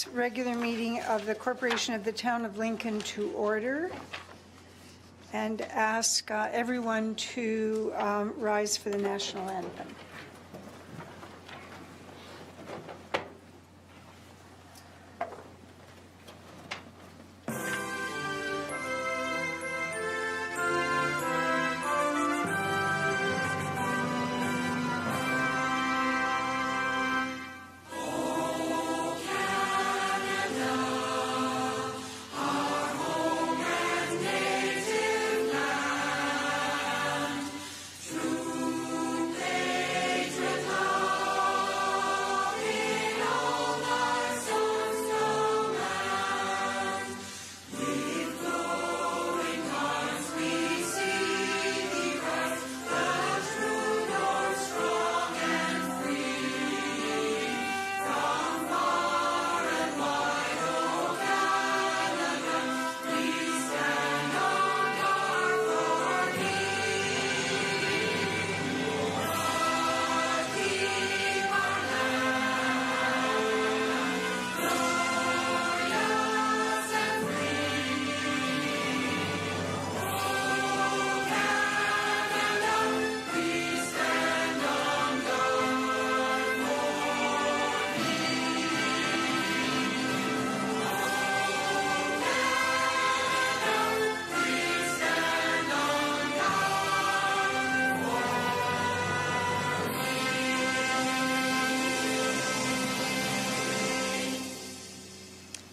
this regular meeting of the Corporation of the Town of Lincoln to order and ask everyone to rise for the national anthem.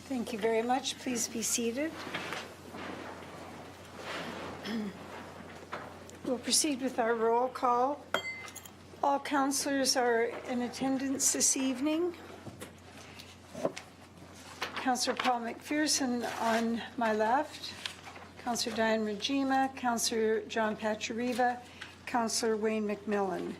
Thank you very much. Please be seated. We'll proceed with our roll call. All councillors are in attendance this evening. Councillor Paul McPherson on my left, Councillor Diane Regima, Councillor John Pachariva, Councillor Wayne McMillan.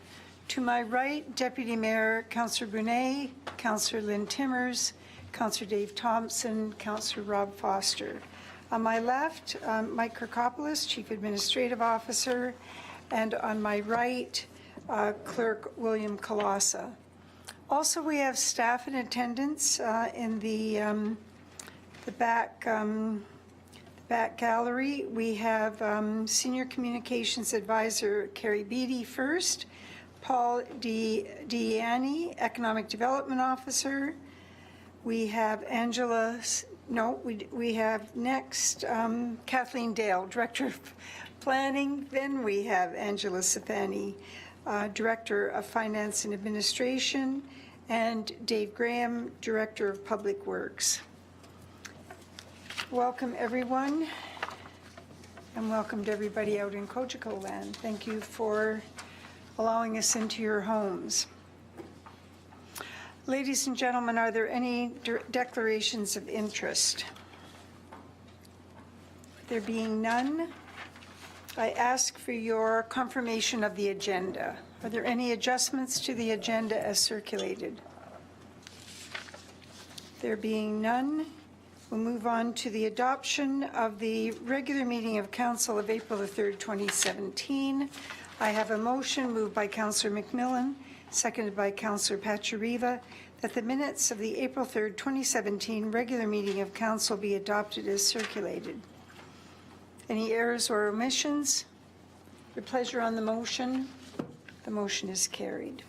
To my right, Deputy Mayor Councillor Brunet, Councillor Lynn Timmers, Councillor Dave Thompson, Councillor Rob Foster. On my left, Mike Kirkopoulos, Chief Administrative Officer, and on my right, Clerk William Kalasa. Also, we have staff in attendance in the back gallery. We have Senior Communications Advisor Carrie Beattie first, Paul Diani, Economic Development Officer. We have we have next Kathleen Dale, Director of Planning. Then we have Angela Safani, Director of Finance and Administration, and Dave Graham, Director of Public Works. Welcome, everyone, and welcome to everybody out in Cogeco land. Thank you for allowing us into your homes. Ladies and gentlemen, are there any declarations of interest? There being none, I ask for your confirmation of the agenda. Are there any adjustments to the agenda as circulated? There being none, we'll move on to the adoption of the regular meeting of Council of April the 3rd, 2017. I have a motion moved by Councillor McMillan, seconded by Councillor Pachariva, that the minutes of the April 3rd, 2017 regular meeting of Council be adopted as circulated. Any errors or omissions? Your pleasure on the motion? The motion is carried.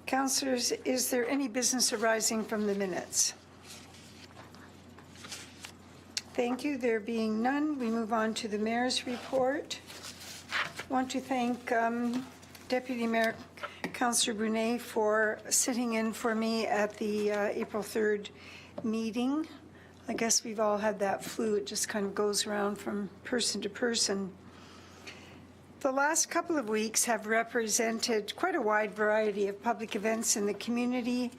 Councillors, is there any business arising from the minutes? Thank you. There being none, we move on to the Mayor's report. I want to thank Deputy Mayor Councillor Brunet for sitting in for me at the April 3rd meeting. I guess we've all had that flu. It just kind of goes around from person to person. The last couple of weeks have represented quite a wide variety of public events in the community,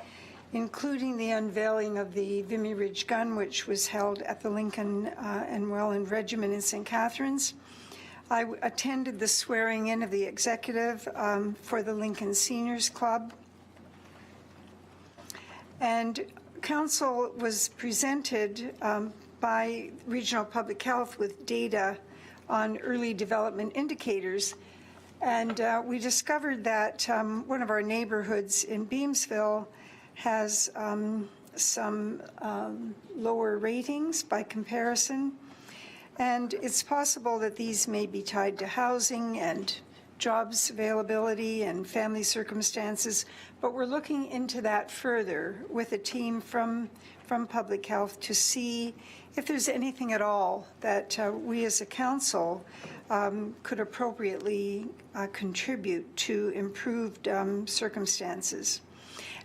including the unveiling of the Vimy Ridge gun, which was held at the Lincoln and Welland Regiment in St. Catharines. I attended the swearing in of the executive for the Lincoln Seniors Club. And council was presented by Regional Public Health with data on early development indicators. And we discovered that one of our neighborhoods in Beamsville has some lower ratings by comparison. And it's possible that these may be tied to housing and jobs availability and family circumstances, but we're looking into that further with a team from Public Health to see if there's anything at all that we as a council could appropriately contribute to improved circumstances.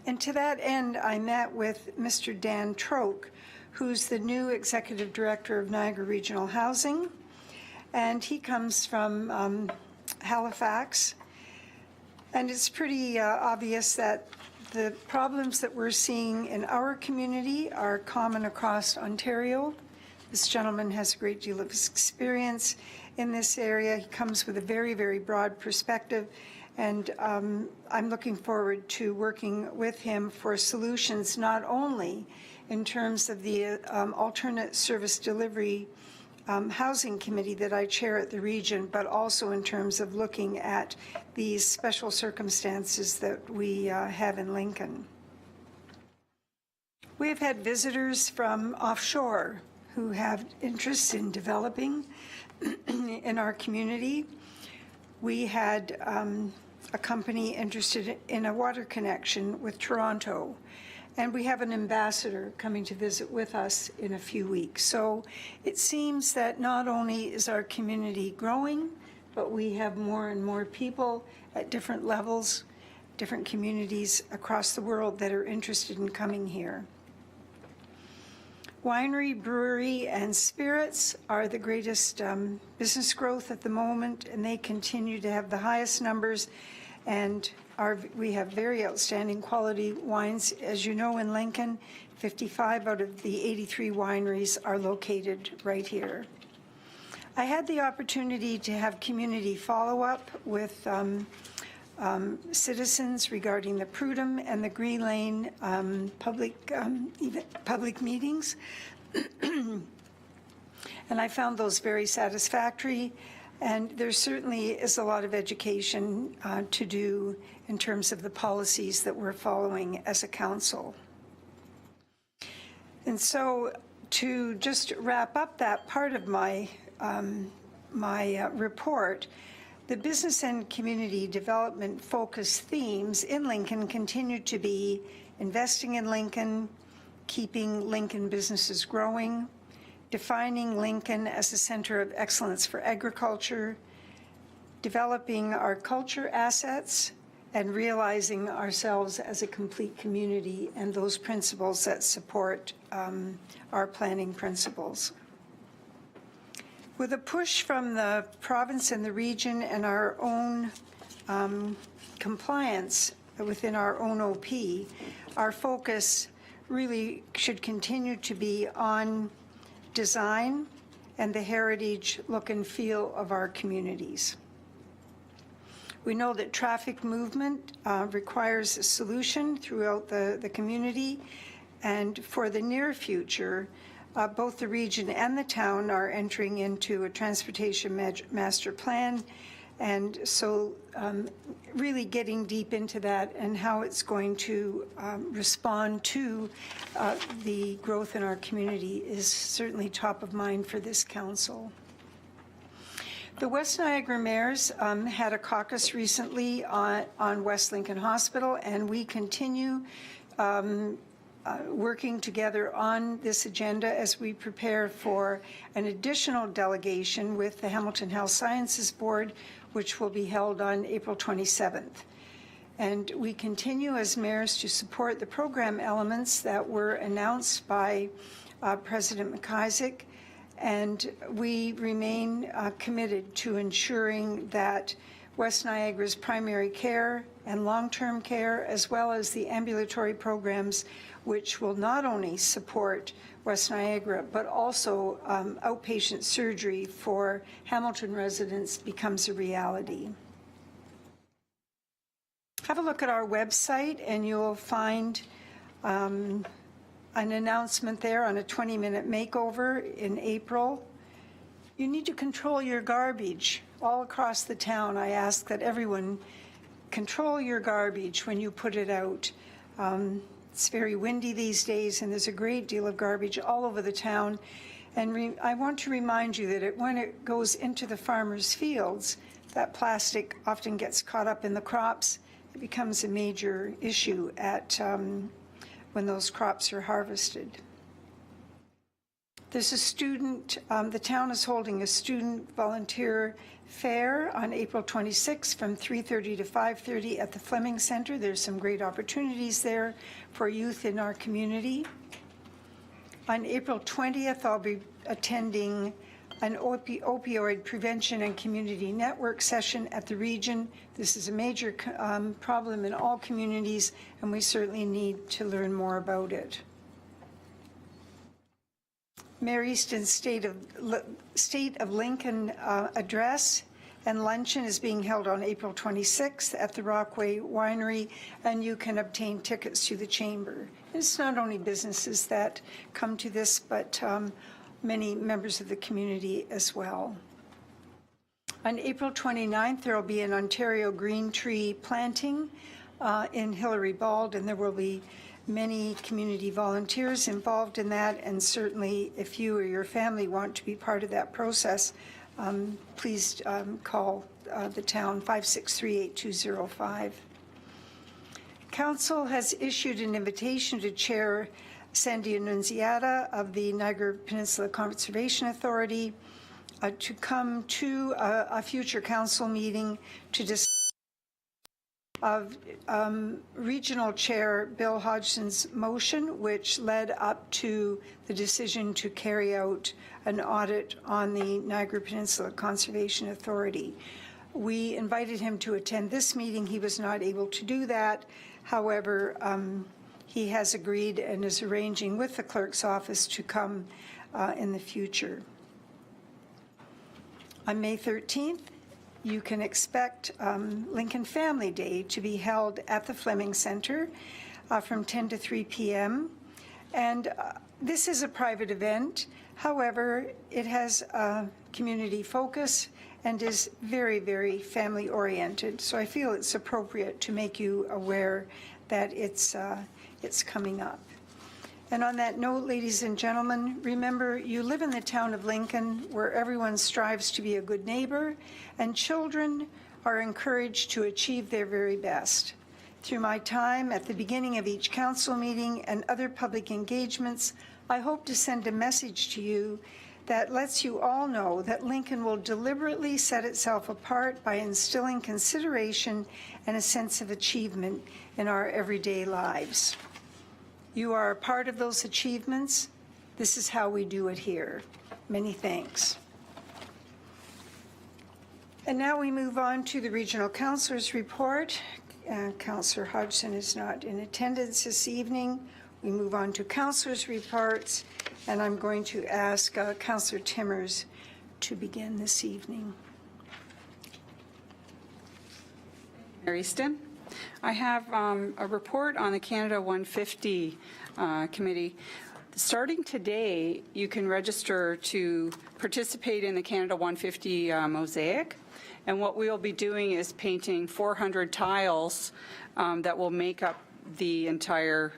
And to that end, I met with Mr. Dan Troke, who's the new Executive Director of Niagara Regional Housing, and he comes from Halifax. And it's pretty obvious that the problems that we're seeing in our community are common across Ontario. This gentleman has a great deal of experience in this area. He comes with a very, very broad perspective, and I'm looking forward to working with him for solutions, not only in terms of the alternate service delivery housing committee that I chair at the region, but also in terms of looking at these special circumstances that we have in Lincoln. We have had visitors from offshore who have interest in developing in our community. We had a company interested in a water connection with Toronto, and we have an ambassador coming to visit with us in a few weeks. So it seems that not only is our community growing, but we have more and more people at different levels, different communities across the world that are interested in coming here. Winery, brewery, and spirits are the greatest business growth at the moment, and they continue to have the highest numbers, and we have very outstanding quality wines. As you know, in Lincoln, 55 out of the 83 wineries are located right here. I had the opportunity to have community follow-up with citizens regarding the Prudhoe and the Green Lane public meetings, and I found those very satisfactory. And there certainly is a lot of education to do in terms of the policies that we're following as a council. And so to just wrap up that part of my report, the business and community development focus themes in Lincoln continue to be investing in Lincoln, keeping Lincoln businesses growing, defining Lincoln as a center of excellence for agriculture, developing our culture assets, and realizing ourselves as a complete community and those principles that support our planning principles. With a push from the province and the region and our own compliance within our own OP, our focus really should continue to be on design and the heritage look and feel of our communities. We know that traffic movement requires a solution throughout the community, and for the near future, both the region and the town are entering into a transportation master plan, and so really getting deep into that and how it's going to respond to the growth in our community is certainly top of mind for this council. The West Niagara Mayors had a caucus recently on West Lincoln Hospital, and we continue working together on this agenda as we prepare for an additional delegation with the Hamilton Health Sciences Board, which will be held on April 27th. And we continue as mayors to support the program elements that were announced by President McIsaac, and we remain committed to ensuring that West Niagara's primary care and long-term care, as well as the ambulatory programs, which will not only support West Niagara, but also outpatient surgery for Hamilton residents, becomes a reality. Have a look at our website, and you'll find an announcement there on a 20-minute makeover in April. You need to control your garbage all across the town. I ask that everyone control your garbage when you put it out. It's very windy these days, and there's a great deal of garbage all over the town. And I want to remind you that when it goes into the farmers' fields, that plastic often gets caught up in the crops. It becomes a major issue when those crops are harvested. There's a student, the town is holding a student volunteer fair on April 26th from 3:30 to 5:30 at the Fleming Center. There's some great opportunities there for youth in our community. On April 20th, I'll be attending an opioid prevention and community network session at the region. This is a major problem in all communities, and we certainly need to learn more about it. Mayor Easton's State of Lincoln address and luncheon is being held on April 26th at the Rockway Winery, and you can obtain tickets to the chamber. It's not only businesses that come to this, but many members of the community as well. On April 29th, there will be an Ontario Green Tree planting in Hillary Bald, and there will be many community volunteers involved in that, and certainly if you or your family want to be part of that process, please call the town 563-8205. Council has issued an invitation to Chair Sandy Annunziata of the Niagara Peninsula Conservation Authority to come to a future council meeting to discuss of Regional Chair Bill Hodgson's motion, which led up to the decision to carry out an audit on the Niagara Peninsula Conservation Authority. We invited him to attend this meeting. He was not able to do that. However, he has agreed and is arranging with the clerk's office to come in the future. On May 13th, you can expect Lincoln Family Day to be held at the Fleming Center from 10 to 3 p.m. And this is a private event. However, it has a community focus and is very, very family oriented. So I feel it's appropriate to make you aware that it's coming up. And on that note, ladies and gentlemen, remember, you live in the town of Lincoln where everyone strives to be a good neighbor, and children are encouraged to achieve their very best. Through my time at the beginning of each council meeting and other public engagements, I hope to send a message to you that lets you all know that Lincoln will deliberately set itself apart by instilling consideration and a sense of achievement in our everyday lives. You are a part of those achievements. This is how we do it here. Many thanks. And now we move on to the Regional Councillor's report. Councillor Hodgson is not in attendance this evening. We move on to Councillor's reports, and I'm going to ask Councillor Timmers to begin this evening. Mayor Easton. I have a report on the Canada 150 committee. Starting today, you can register to participate in the Canada 150 mosaic. And what we will be doing is painting 400 tiles that will make up the entire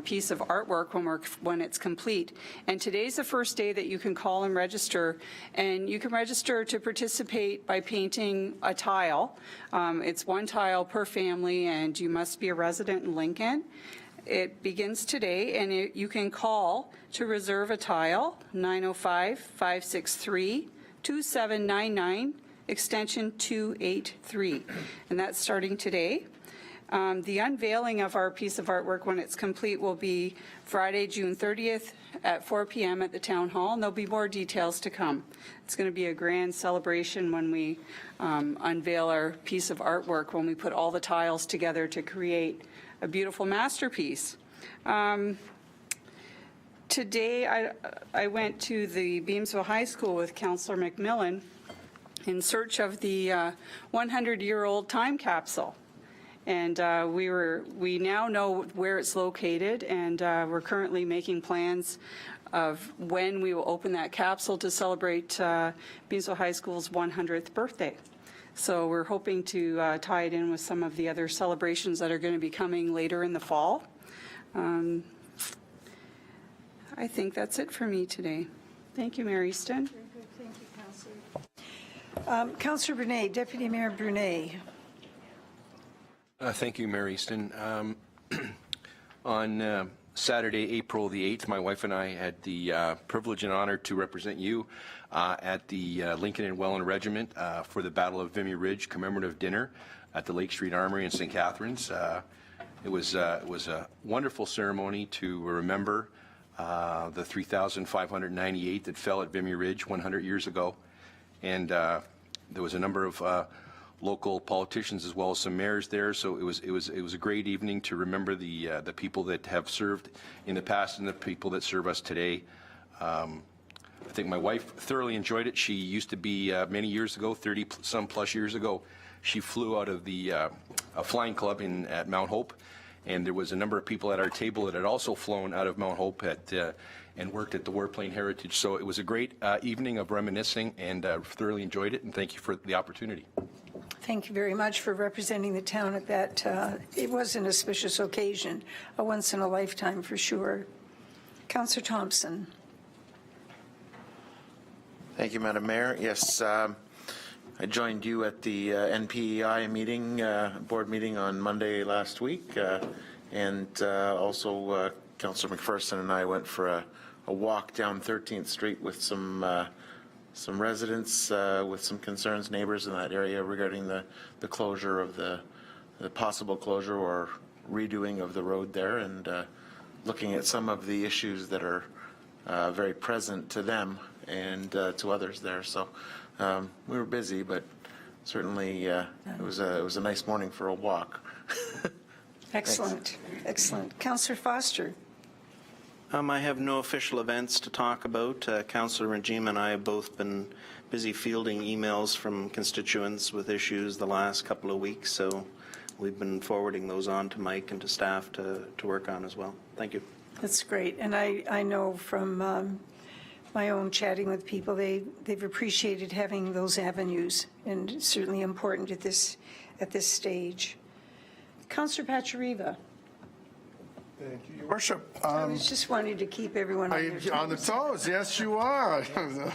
piece of artwork when it's complete. And today's the first day that you can call and register. And you can register to participate by painting a tile. It's one tile per family, and you must be a resident in Lincoln. It begins today, and you can call to reserve a tile, 905-563-2799, extension 283. And that's starting today. The unveiling of our piece of artwork when it's complete will be Friday, June 30th at 4 p.m. at the Town Hall, and there'll be more details to come. It's going to be a grand celebration when we unveil our piece of artwork, when we put all the tiles together to create a beautiful masterpiece. Today, I went to the Beamsville High School with Councillor McMillan in search of the 100-year-old time capsule. And we now know where it's located, and we're currently making plans of when we will open that capsule to celebrate Beamsville High School's 100th birthday. So we're hoping to tie it in with some of the other celebrations that are going to be coming later in the fall. I think that's it for me today. Thank you, Mayor Easton. Very good. Thank you, Councillor. Councillor Brunet, Deputy Mayor Brunet. Thank you, Mayor Easton. On Saturday, April the 8th, my wife and I had the privilege and honor to represent you at the Lincoln and Welland Regiment for the Battle of Vimy Ridge commemorative dinner at the Lake Street Armory in St. Catharines. It was a wonderful ceremony to remember the 3,598 that fell at Vimy Ridge 100 years ago. And there was a number of local politicians as well as some mayors there. So it was a great evening to remember the people that have served in the past and the people that serve us today. I think my wife thoroughly enjoyed it. She used to be many years ago, 30-some plus years ago, she flew out of the flying club at Mount Hope. And there was a number of people at our table that had also flown out of Mount Hope and worked at the Warplane Heritage. So it was a great evening of reminiscing, and thoroughly enjoyed it, and thank you for the opportunity. Thank you very much for representing the town at that. It was an auspicious occasion, a once-in-a-lifetime for sure. Councillor Thompson. Thank you, Madam Mayor. Yes, I joined you at the NPEI meeting, board meeting on Monday last week, and also Councillor McPherson and I went for a walk down 13th Street with some residents with some concerns, neighbors in that area regarding the closure of the possible closure or redoing of the road there, and looking at some of the issues that are very present to them and to others there. So we were busy, but certainly it was a nice morning for a walk. Excellent, excellent. Councillor Foster. I have no official events to talk about. Councillor Regime and I have both been busy fielding emails from constituents with issues the last couple of weeks, so we've been forwarding those on to Mike and to staff to work on as well. Thank you. That's great. And I know from my own chatting with people, they've appreciated having those avenues, and certainly important at this stage. Councillor Pachariva. Thank you, Your Worship. I was just wanting to keep everyone on their toes. On the toes, yes, you are.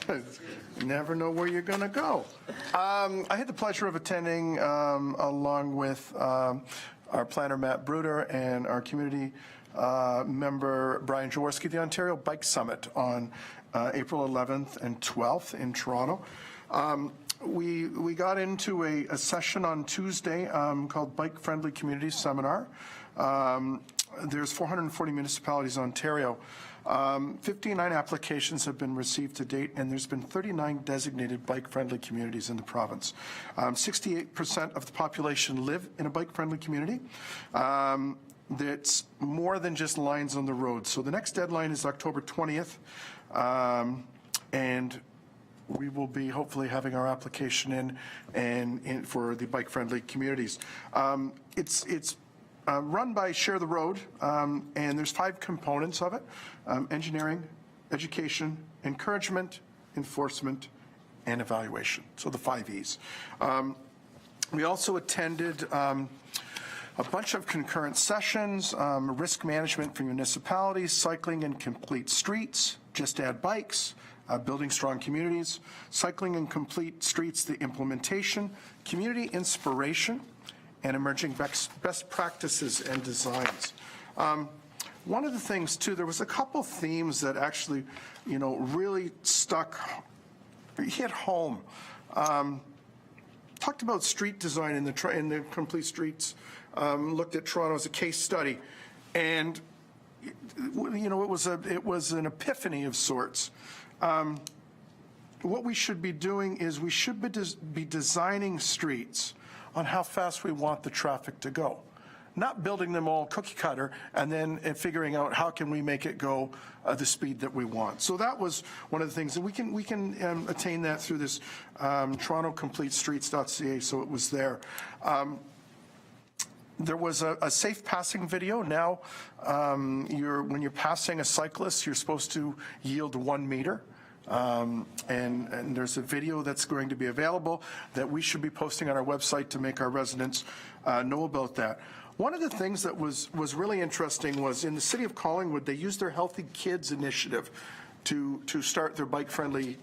You never know where you're going to go. I had the pleasure of attending, along with our planner, Matt Bruder, and our community member, Brian Jaworski, the Ontario Bike Summit on April 11th and 12th in Toronto. We got into a session on Tuesday called Bike Friendly Communities Seminar. There's 440 municipalities in Ontario. 59 applications have been received to date, and there's been 39 designated bike-friendly communities in the province. 68% of the population live in a bike-friendly community. That's more than just lines on the road. So the next deadline is October 20th, and we will be hopefully having our application in for the bike-friendly communities. It's run by Share the Road, and there's 5 components of it: engineering, education, encouragement, enforcement, and evaluation. So the 5 E's. We also attended a bunch of concurrent sessions: risk management for municipalities, cycling and complete streets, just add bikes, building strong communities, cycling and complete streets, the implementation, community inspiration, and emerging best practices and designs. One of the things too, there was a couple themes that actually, really hit home. Talked about street design in the complete streets. Looked at Toronto as a case study, and it was an epiphany of sorts. What we should be doing is we should be designing streets on how fast we want the traffic to go, not building them all cookie cutter and then figuring out how can we make it go the speed that we want. So that was one of the things, and we can attain that through this TorontoCompleteStreets.ca. So it was there. There was a safe passing video. Now, when you're passing a cyclist, you're supposed to yield 1 meter. And there's a video that's going to be available that we should be posting on our website to make our residents know about that. One of the things that was really interesting was in the city of Collingwood, they used their Healthy Kids initiative to start their bike-friendly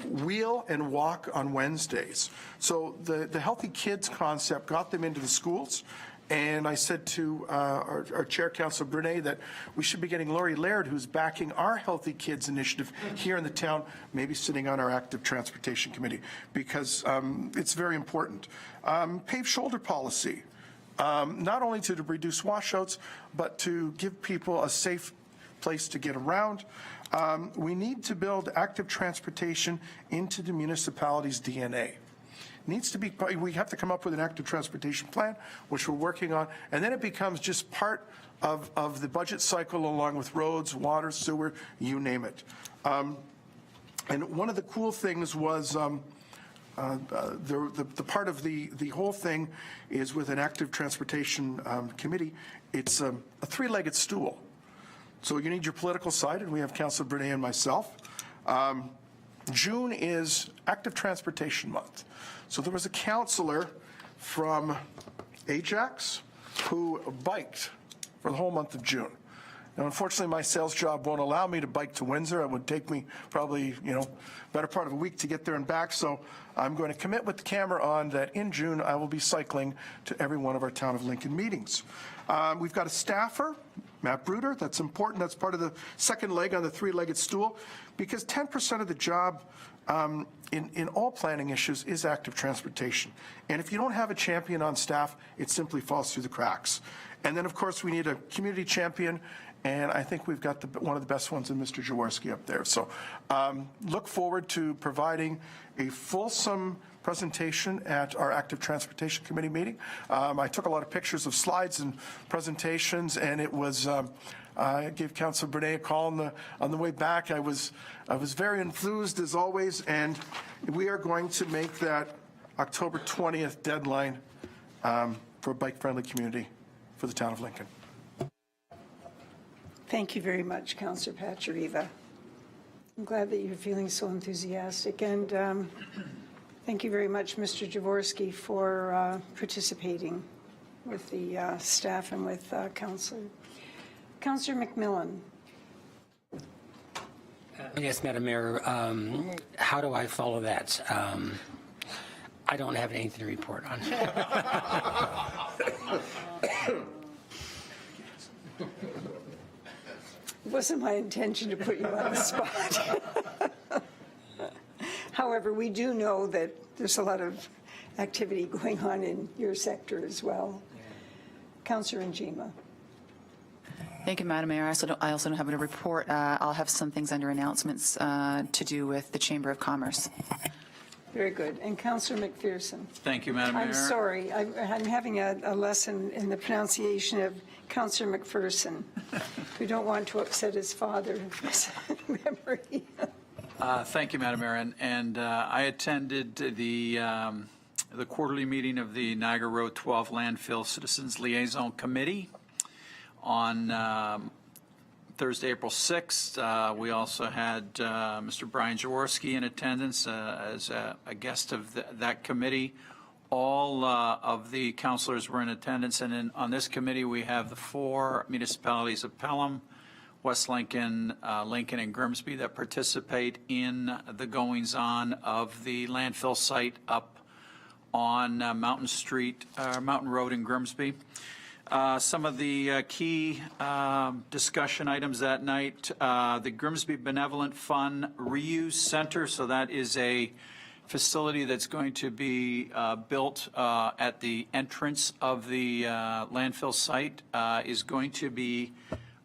wheel and walk on Wednesdays. So the Healthy Kids concept got them into the schools. And I said to our chair, Councillor Brunet, that we should be getting Laurie Laird, who's backing our Healthy Kids initiative here in the town, maybe sitting on our active transportation committee, because it's very important. Paved shoulder policy, not only to reduce washouts, but to give people a safe place to get around. We need to build active transportation into the municipality's DNA. Needs to be, we have to come up with an active transportation plan, which we're working on, and then it becomes just part of the budget cycle along with roads, water, sewer, you name it. And one of the cool things was the part of the whole thing is with an active transportation committee, it's a three-legged stool. So you need your political side, and we have Councillor Brunet and myself. June is Active Transportation Month. So there was a councillor from Ajax who biked for the whole month of June. Now, unfortunately, my sales job won't allow me to bike to Windsor. It would take me probably, better part of a week to get there and back. So I'm going to commit with the camera on that in June, I will be cycling to every one of our Town of Lincoln meetings. We've got a staffer, Matt Bruder. That's important. That's part of the second leg on the three-legged stool, because 10% of the job in all planning issues is active transportation. And if you don't have a champion on staff, it simply falls through the cracks. And then, of course, we need a community champion, and I think we've got one of the best ones in Mr. Jaworski up there. So look forward to providing a fulsome presentation at our Active Transportation Committee meeting. I took a lot of pictures of slides and presentations, and it was I gave Councillor Brunet a call on the way back. I was very enthused as always, and we are going to make that October 20th deadline for a bike-friendly community for the Town of Lincoln. Thank you very much, Councillor Pachariva. I'm glad that you're feeling so enthusiastic, and thank you very much, Mr. Jaworski, for participating with the staff and with Councillor. Councillor McMillan. Yes, Madam Mayor, how do I follow that? I don't have anything to report on. It wasn't my intention to put you on the spot. However, we do know that there's a lot of activity going on in your sector as well. Councillor Njima. Thank you, Madam Mayor. I also don't have a report. I'll have some things under announcements to do with the Chamber of Commerce. Very good. And Councillor McPherson. Thank you, Madam Mayor. I'm sorry. I'm having a lesson in the pronunciation of Councillor McPherson. We don't want to upset his father's memory. Thank you, Madam Mayor. And I attended the quarterly meeting of the Niagara Road 12 Landfill Citizens Liaison Committee on Thursday, April 6th. We also had Mr. Brian Jaworski in attendance as a guest of that committee. All of the councilors were in attendance, and on this committee we have the 4 municipalities of Pelham, West Lincoln, Lincoln, and Grimsby that participate in the goings-on of the landfill site up on Mountain Road in Grimsby. Some of the key discussion items that night, the Grimsby Benevolent Fund Reuse Center. So that is a facility that's going to be built at the entrance of the landfill site, is going to be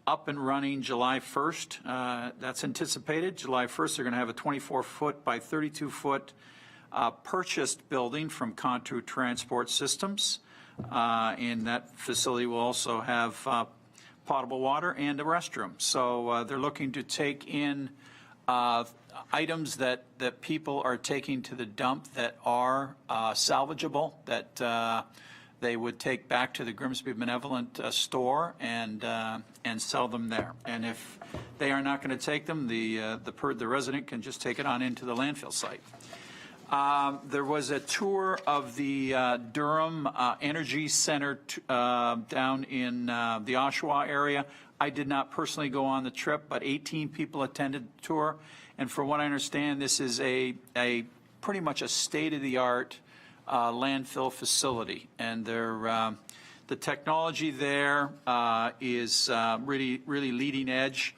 up and running July 1st. That's anticipated. July 1st, they're going to have a 24-foot by 32-foot purchased building from Contour Transport Systems. And that facility will also have potable water and a restroom. So they're looking to take in items that people are taking to the dump that are salvageable, that they would take back to the Grimsby Benevolent store and sell them there. And if they are not going to take them, the resident can just take it on into the landfill site. There was a tour of the Durham Energy Center down in the Oshawa area. I did not personally go on the trip, but 18 people attended the tour. And from what I understand, this is a pretty much a state-of-the-art landfill facility. And the technology there is really leading edge.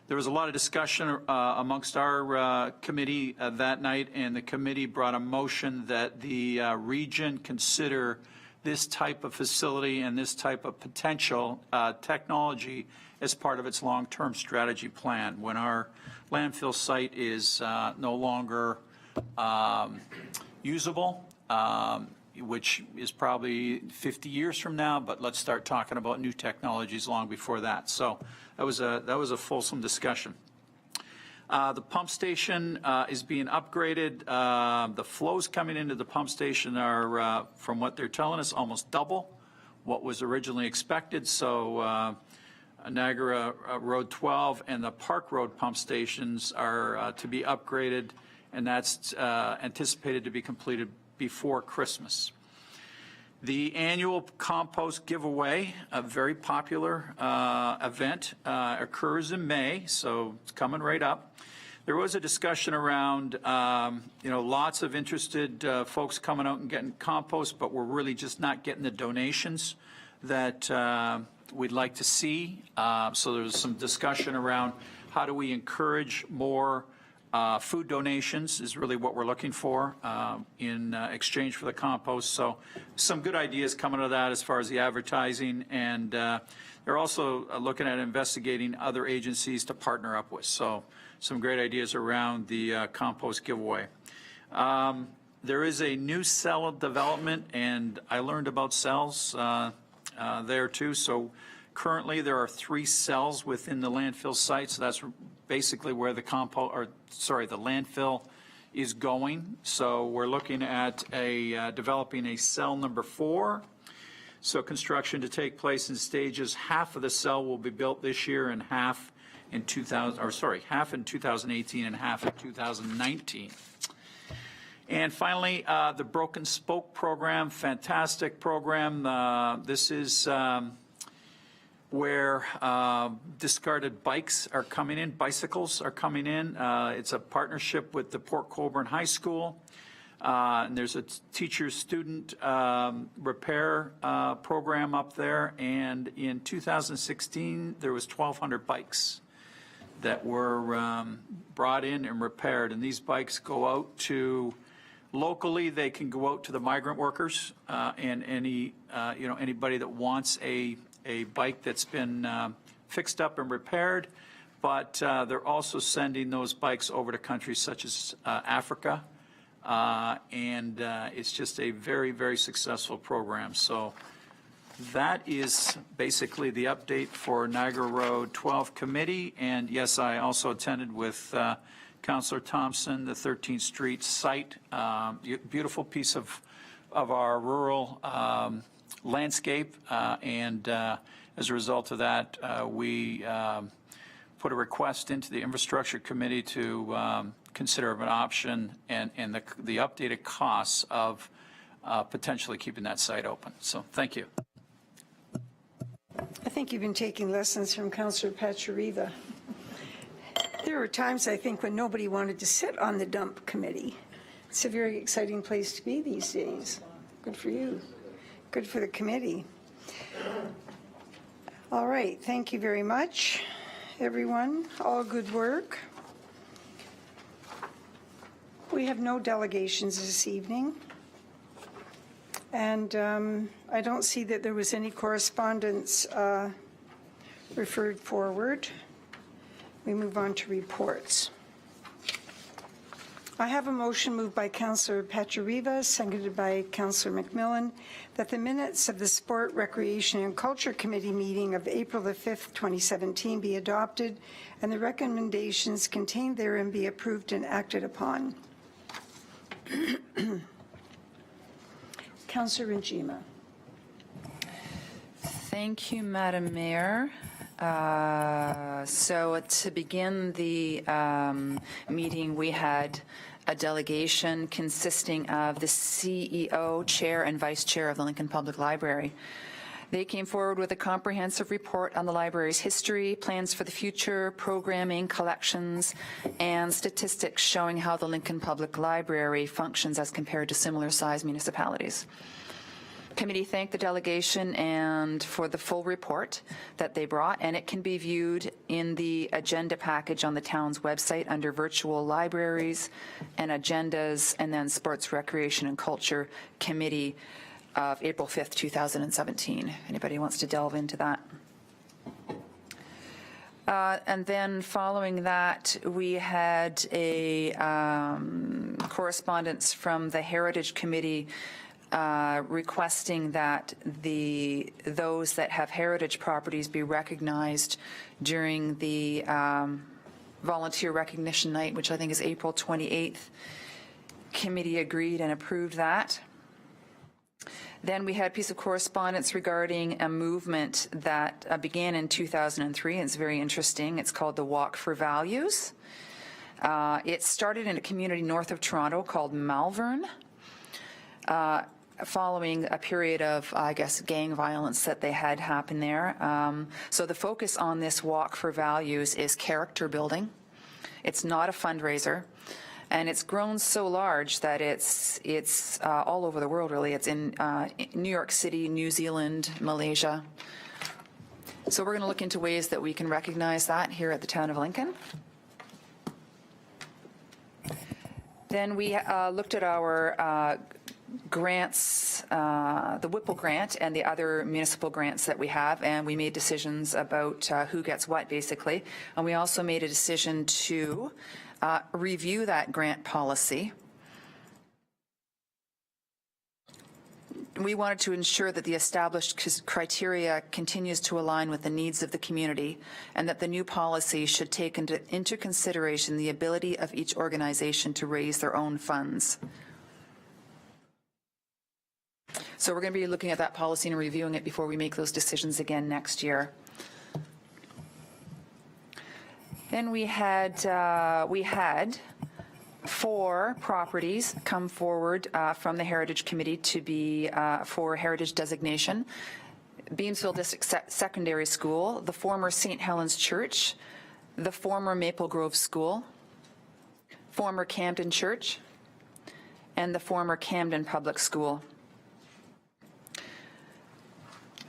There was a lot of discussion amongst our committee that night, and the committee brought a motion that the region consider this type of facility and this type of potential technology as part of its long-term strategy plan. When our landfill site is no longer usable, which is probably 50 years from now, but let's start talking about new technologies long before that. So that was a fulsome discussion. The pump station is being upgraded. The flows coming into the pump station are, from what they're telling us, almost double what was originally expected. So Niagara Road 12 and the Park Road pump stations are to be upgraded, and that's anticipated to be completed before Christmas. The annual compost giveaway, a very popular event, occurs in May, so it's coming right up. There was a discussion around, lots of interested folks coming out and getting compost, but we're really just not getting the donations that we'd like to see. So there's some discussion around how do we encourage more food donations is really what we're looking for in exchange for the compost. So some good ideas coming out of that as far as the advertising, and they're also looking at investigating other agencies to partner up with. So some great ideas around the compost giveaway. There is a new cell development, and I learned about cells there too. So currently there are 3 cells within the landfill site, so that's basically where the landfill is going. So we're looking at developing a cell number 4. So construction to take place in stages. Half of the cell will be built this year, and half in 2018 and half in 2019. And finally, the Broken Spoke program, fantastic program. This is where discarded bikes are coming in, bicycles are coming in. It's a partnership with the Port Colborne High School. And there's a teacher-student repair program up there. And in 2016, there was 1,200 bikes that were brought in and repaired. And these bikes go out to, locally, they can go out to the migrant workers and anybody that wants a bike that's been fixed up and repaired, but they're also sending those bikes over to countries such as Africa, and it's just a very, very successful program. So that is basically the update for Niagara Road 12 committee, and yes, I also attended with Councillor Thompson, the 13th Street site, beautiful piece of our rural landscape, and as a result of that, we put a request into the infrastructure committee to consider an option and the updated costs of potentially keeping that site open. So thank you. I think you've been taking lessons from Councillor Pachariva. There were times, I think, when nobody wanted to sit on the dump committee. It's a very exciting place to be these days. Good for you. Good for the committee. All right, thank you very much, everyone. All good work. We have no delegations this evening. And I don't see that there was any correspondence referred forward. We move on to reports. I have a motion moved by Councillor Pachariva, seconded by Councillor McMillan, that the minutes of the Sport, Recreation and Culture Committee meeting of April the 5th, 2017 be adopted and the recommendations contained therein be approved and acted upon. Councillor Njima. Thank you, Madam Mayor. So to begin the meeting, we had a delegation consisting of the CEO, Chair, and Vice Chair of the Lincoln Public Library. They came forward with a comprehensive report on the library's history, plans for the future, programming, collections, and statistics showing how the Lincoln Public Library functions as compared to similar-sized municipalities. Committee thanked the delegation and for the full report that they brought, and it can be viewed in the agenda package on the town's website under virtual libraries and agendas, and then Sports, Recreation, and Culture Committee of April 5th, 2017. Anybody wants to delve into that? And then following that, we had a correspondence from the Heritage Committee requesting that those that have heritage properties be recognized during the volunteer recognition night, which I think is April 28th. Committee agreed and approved that. Then we had a piece of correspondence regarding a movement that began in 2003. It's very interesting. It's called the Walk for Values. It started in a community north of Toronto called Malvern, following a period of, I guess, gang violence that they had happen there. So the focus on this Walk for Values is character building. It's not a fundraiser. And it's grown so large that it's all over the world, really. It's in New York City, New Zealand, Malaysia. So we're going to look into ways that we can recognize that here at the town of Lincoln. Then we looked at our grants, the Whipple grant and the other municipal grants that we have, and we made decisions about who gets what, basically. And we also made a decision to review that grant policy. We wanted to ensure that the established criteria continues to align with the needs of the community, and that the new policy should take into consideration the ability of each organization to raise their own funds. So we're going to be looking at that policy and reviewing it before we make those decisions again next year. Then we had 4 properties come forward from the Heritage Committee to be for heritage designation. Beamsville District Secondary School, the former St. Helens Church, the former Maple Grove School, former Camden Church, and the former Camden Public School.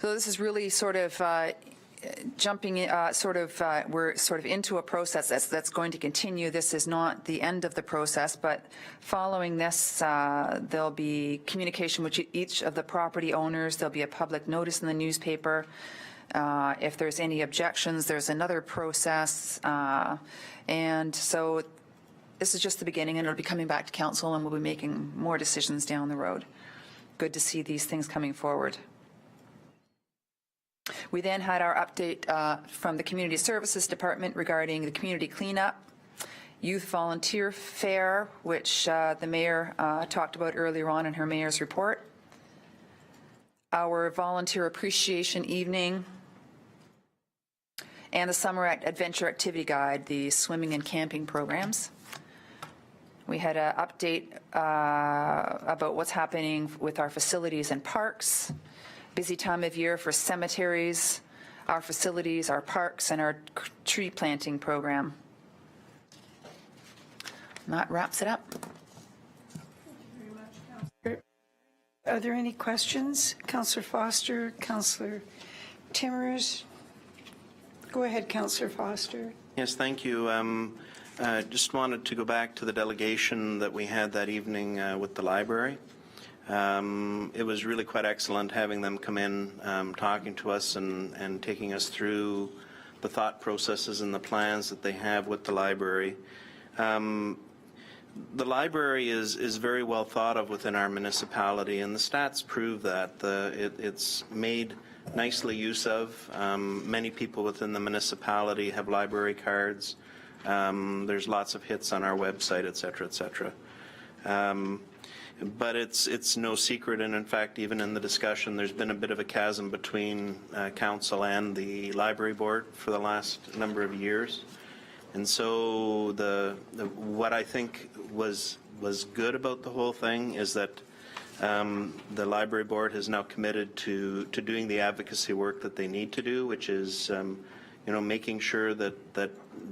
So this is really sort of jumping, we're sort of into a process that's going to continue. This is not the end of the process, but following this, there'll be communication with each of the property owners. There'll be a public notice in the newspaper. If there's any objections, there's another process. And so this is just the beginning, and it'll be coming back to council, and we'll be making more decisions down the road. Good to see these things coming forward. We then had our update from the Community Services Department regarding the community cleanup, youth volunteer fair, which the mayor talked about earlier on in her mayor's report, our volunteer appreciation evening, and the summer adventure activity guide, the swimming and camping programs. We had an update about what's happening with our facilities and parks. Busy time of year for cemeteries, our facilities, our parks, and our tree planting program. And that wraps it up. Are there any questions? Councillor Foster, Councillor Timmers? Go ahead, Councillor Foster. Yes, thank you. Just wanted to go back to the delegation that we had that evening with the library. It was really quite excellent having them come in, talking to us and taking us through the thought processes and the plans that they have with the library. The library is very well thought of within our municipality, and the stats prove that. It's made nicely use of. Many people within the municipality have library cards. There's lots of hits on our website, et cetera, et cetera. But it's no secret, and in fact, even in the discussion, there's been a bit of a chasm between council and the library board for the last number of years. And so what I think was good about the whole thing is that the library board has now committed to doing the advocacy work that they need to do, which is making sure that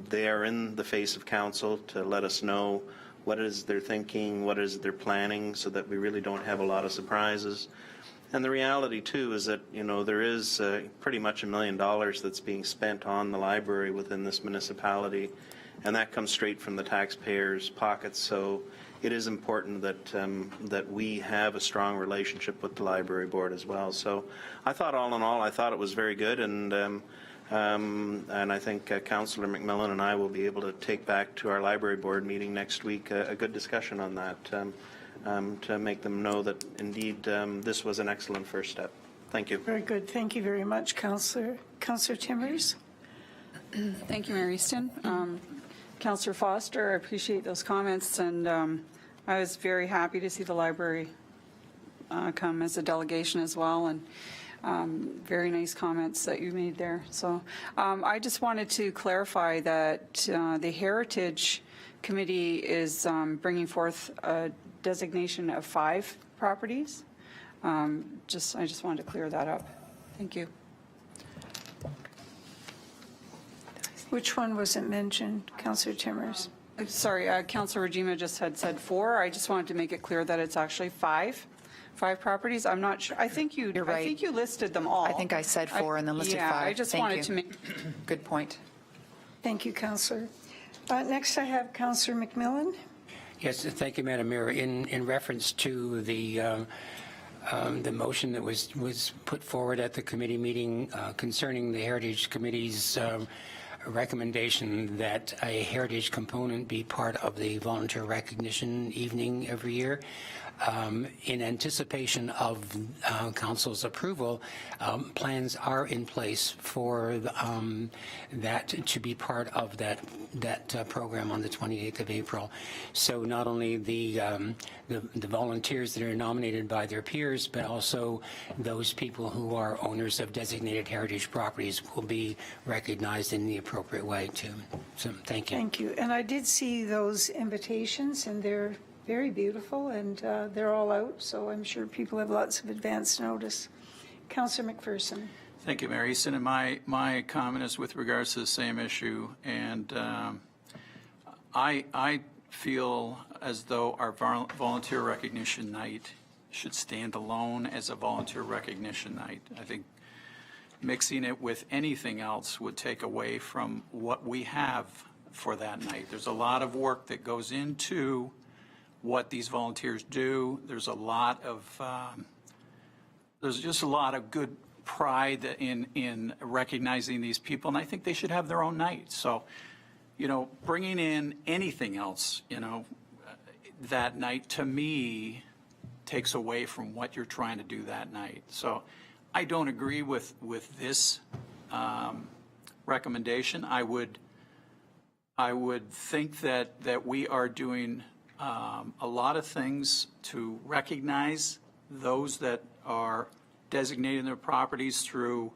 they are in the face of council to let us know what is their thinking, what is their planning, so that we really don't have a lot of surprises. And the reality, too, is that, there is pretty much $1 million that's being spent on the library within this municipality, and that comes straight from the taxpayers' pockets. So it is important that we have a strong relationship with the library board as well. So I thought, all in all, it was very good, and I think Councillor McMillan and I will be able to take back to our library board meeting next week a good discussion on that to make them know that indeed this was an excellent first step. Thank you. Very good. Thank you very much, Councillor. Councillor Timmers? Thank you, Mayor Easton. Councillor Foster, I appreciate those comments, and I was very happy to see the library come as a delegation as well, and very nice comments that you made there. So I just wanted to clarify that the Heritage Committee is bringing forth a designation of 5 properties. I just wanted to clear that up. Thank you. Which one wasn't mentioned, Councillor Timmers? Sorry, Councillor Regima just had said 4. I just wanted to make it clear that it's actually 5 properties. I'm not sure. I think you. You're right. I think you listed them all. I think I said 4 and then listed 5. Yeah, I just Thank wanted you. to make. Good point. Thank you, Councillor. Next, I have Councillor McMillan. Yes, thank you, Madam Mayor. In reference to the motion that was put forward at the committee meeting concerning the Heritage Committee's recommendation that a heritage component be part of the volunteer recognition evening every year. In anticipation of council's approval, plans are in place for that to be part of that program on the 28th of April. So not only the volunteers that are nominated by their peers, but also those people who are owners of designated heritage properties will be recognized in the appropriate way too. So thank you. Thank you. And I did see those invitations, and they're very beautiful, and they're all out, so I'm sure people have lots of advance notice. Councillor McPherson. Thank you, Mayor Easton. And my comment is with regards to the same issue. And I feel as though our volunteer recognition night should stand alone as a volunteer recognition night. I think mixing it with anything else would take away from what we have for that night. There's a lot of work that goes into what these volunteers do. There's a lot of, there's just a lot of good pride in recognizing these people, and I think they should have their own night. So, bringing in anything else, that night, to me, takes away from what you're trying to do that night. So I don't agree with this recommendation. I would think that we are doing a lot of things to recognize those that are designating their properties through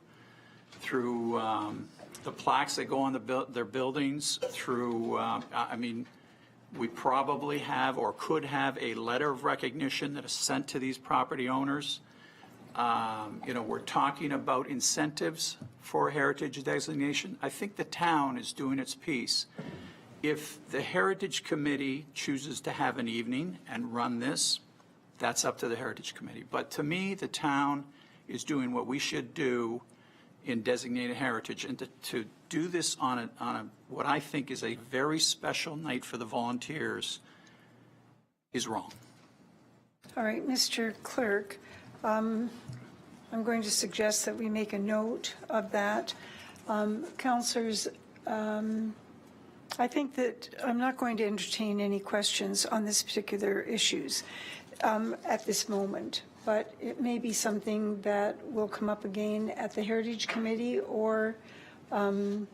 the plaques that go on their buildings, through, we probably have or could have a letter of recognition that is sent to these property owners. We're talking about incentives for heritage designation. I think the town is doing its piece. If the Heritage Committee chooses to have an evening and run this, that's up to the Heritage Committee. But to me, the town is doing what we should do in designated heritage, and to do this on what I think is a very special night for the volunteers is wrong. All right, Mr. Clerk, I'm going to suggest that we make a note of that. Councillors, I think that I'm not going to entertain any questions on this particular issues at this moment, but it may be something that will come up again at the Heritage Committee or the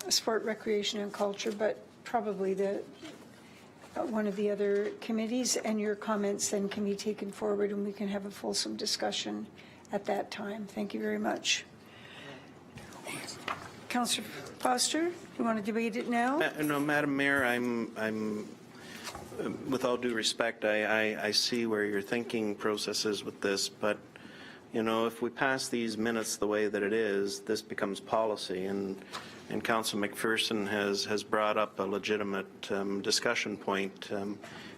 Sport, Recreation and Culture, but probably one of the other committees, and your comments then can be taken forward, and we can have a fulsome discussion at that time. Thank you very much. Councillor Foster, you want to debate it now? No, Madam Mayor, I'm with all due respect, I see where your thinking process is with this, but, you know, if we pass these minutes the way that it is, this becomes policy, and Council McPherson has brought up a legitimate discussion point.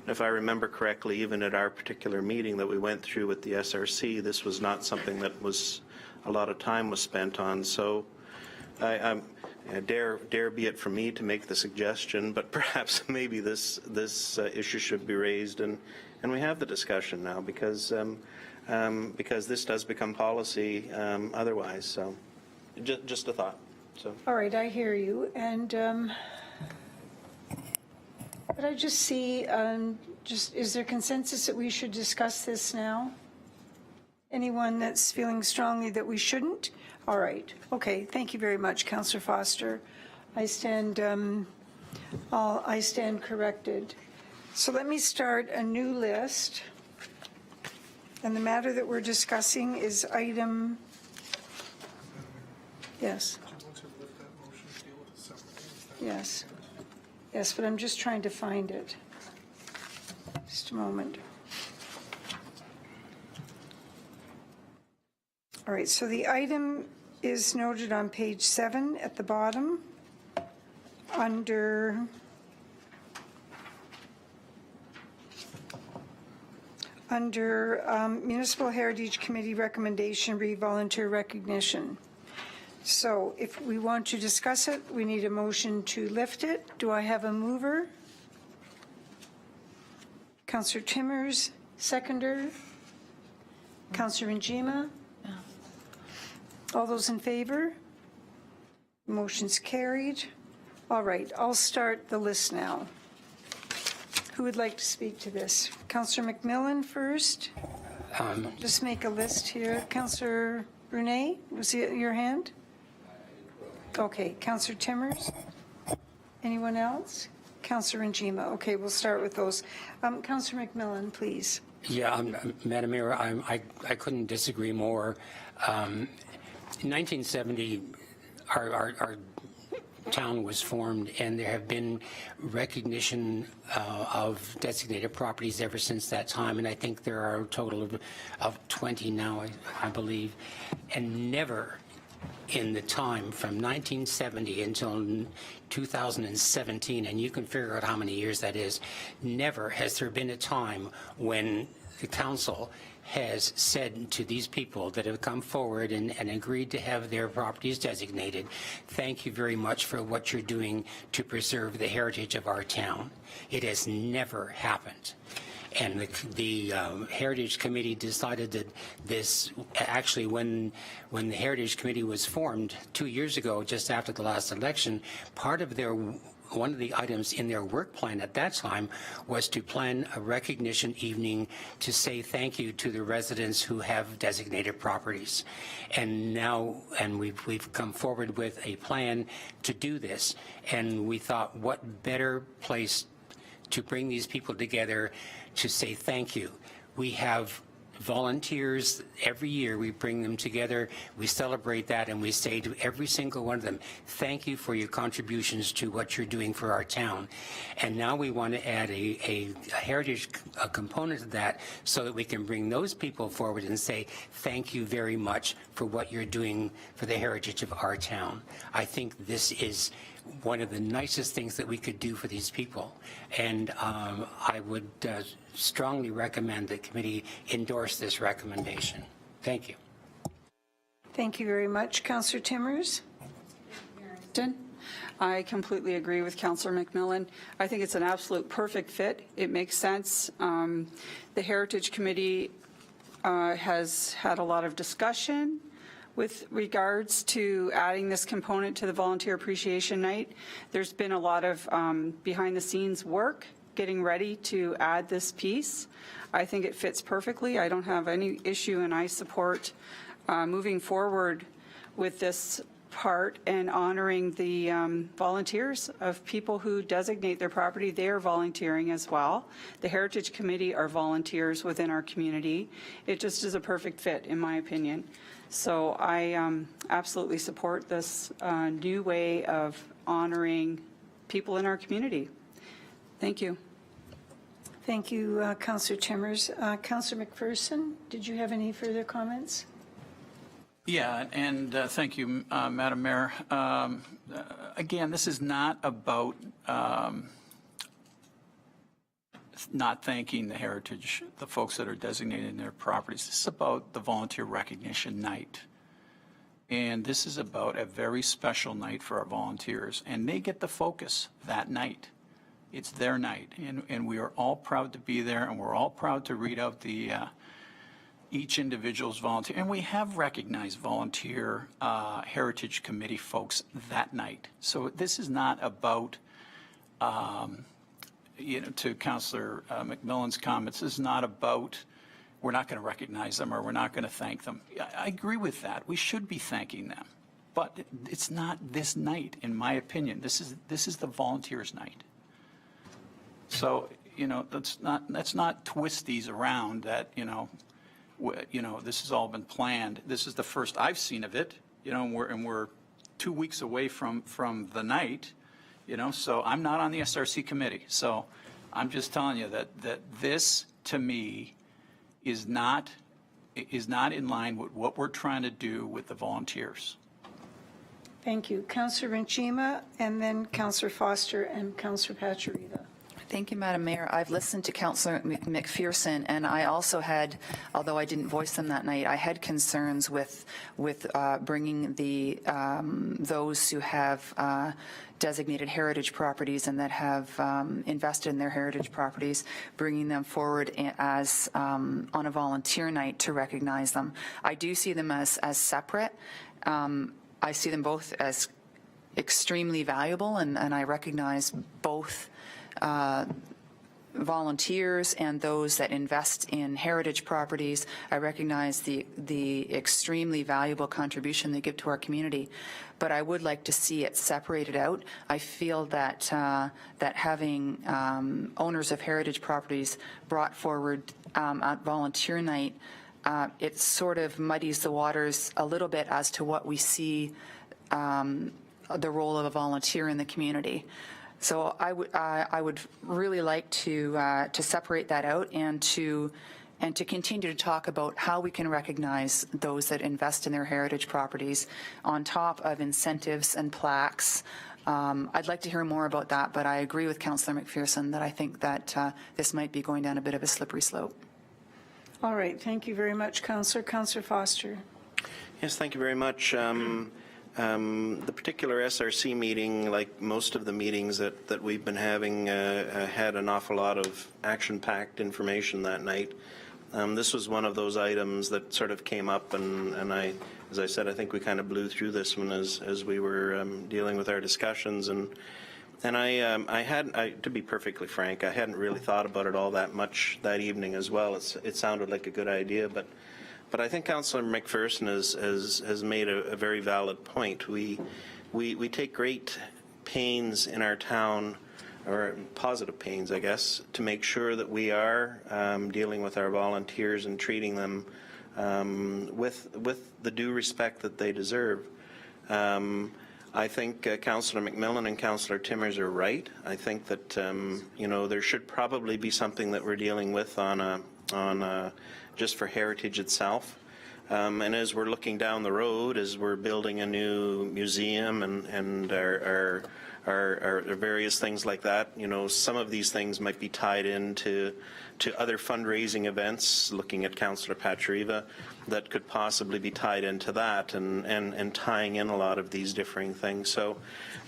If I remember correctly, even at our particular meeting that we went through with the SRC, this was not something that was a lot of time was spent on. So I dare be it for me to make the suggestion, but perhaps maybe this issue should be raised, and we have the discussion now, because this does become policy otherwise. So just a thought. So. All right, I hear you, and but I just see, is there consensus that we should discuss this now? Anyone that's feeling strongly that we shouldn't? All right, okay, thank you very much, Councillor Foster. I stand corrected. So let me start a new list, and the matter that we're discussing is item, yes. Yes. Yes, but I'm just trying to find it. Just a moment. All right, so the item is noted on page 7 at the bottom under Municipal Heritage Committee recommendation, re-volunteer recognition. So if we want to discuss it, we need a motion to lift it. Do I have a mover? Councillor Timmers, seconder. Councillor Njima? All those in favor? Motion's carried. All right, I'll start the list now. Who would like to speak to this? Councillor McMillan first. Just make a list here. Councillor Brunet, was it your hand? Okay, Councillor Timmers? Anyone else? Councillor Njima. Okay, we'll start with those. Councillor McMillan, please. Yeah, Madam Mayor, I couldn't disagree more. In 1970, our town was formed, and there have been recognition of designated properties ever since that time, and I think there are a total of 20 now, I believe, and never in the time from 1970 until 2017, and you can figure out how many years that is, never has there been a time when the council has said to these people that have come forward and agreed to have their properties designated, thank you very much for what you're doing to preserve the heritage of our town. It has never happened. And the Heritage Committee decided that this, actually when the Heritage Committee was formed 2 years ago, just after the last election, one of the items in their work plan at that time was to plan a recognition evening to say thank you to the residents who have designated properties. And now, we've come forward with a plan to do this. And we thought, what better place to bring these people together to say thank you. We have volunteers every year. We bring them together, we celebrate that, and we say to every single one of them, thank you for your contributions to what you're doing for our town. And now we want to add a heritage component to that so that we can bring those people forward and say thank you very much for what you're doing for the heritage of our town. I think this is one of the nicest things that we could do for these people. And I would strongly recommend the committee endorse this recommendation. Thank you. Thank you very much. Councillor Timmers? I completely agree with Councillor McMillan. I think it's an absolute perfect fit. It makes sense. The Heritage Committee has had a lot of discussion with regards to adding this component to the Volunteer Appreciation Night. There's been a lot of behind-the-scenes work getting ready to add this piece. I think it fits perfectly. I don't have any issue, and I support moving forward with this part in honoring the volunteers of people who designate their property. They are volunteering as well. The Heritage Committee are volunteers within our community. It just is a perfect fit, in my opinion. So I absolutely support this new way of honoring people in our community. Thank you. Thank you, Councillor Timmers. Councillor McPherson, did you have any further comments? Yeah, and thank you, Madam Mayor. Again, this is not about not thanking the heritage, the folks that are designated in their properties. This is about the Volunteer Recognition Night. And this is about a very special night for our volunteers, and they get the focus that night. It's their night, and we are all proud to be there, and we're all proud to read out the each individual's volunteer. And we have recognized volunteer Heritage Committee folks that night. So this is not about, to Councillor McMillan's comments, this is not about we're not going to recognize them or we're not going to thank them. I agree with that. We should be thanking them. But it's not this night, in my opinion. This is the volunteers' night. So, let's not twist these around that, this has all been planned. This is the first I've seen of it, and we're 2 weeks away from the night, so I'm not on the SRC committee. So I'm just telling you that this, to me, is not in line with what we're trying to do with the volunteers. Thank you. Councillor Renchima, and then Councillor Foster and Councillor Pacharida. Thank you, Madam Mayor. I've listened to Councillor McPherson, and I also had, although I didn't voice them that night, I had concerns with bringing the those who have designated heritage properties and that have invested in their heritage properties, bringing them forward as on a volunteer night to recognize them. I do see them as separate. I see them both as extremely valuable, and I recognize both volunteers and those that invest in heritage properties. I recognize the extremely valuable contribution they give to our community, but I would like to see it separated out. I feel that that having owners of heritage properties brought forward at volunteer night, it sort of muddies the waters a little bit as to what we see the role of a volunteer in the community. So I would really like to separate that out and to continue to talk about how we can recognize those that invest in their heritage properties on top of incentives and plaques. I'd like to hear more about that, but I agree with Councillor McPherson that I think that this might be going down a bit of a slippery slope. All right. Thank you very much, Councillor. Councillor Foster. Yes, thank you very much. The particular SRC meeting, like most of the meetings that we've been having, had an awful lot of action-packed information that night. This was one of those items that sort of came up, and I, as I said, I think we kind of blew through this one as we were dealing with our discussions. And to be perfectly frank, I hadn't really thought about it all that much that evening as well. It sounded like a good idea, but I think Councillor McPherson has made a very valid point. We take great pains in our town, or positive pains, I guess, to make sure that we are dealing with our volunteers and treating them with the due respect that they deserve. I think Councillor McMillan and Councillor Timmers are right. I think that there should probably be something that we're dealing with on just for heritage itself. And as we're looking down the road, as we're building a new museum and our various things like that, some of these things might be tied into other fundraising events, looking at Councillor Pacharida, that could possibly be tied into that and tying in a lot of these differing things. So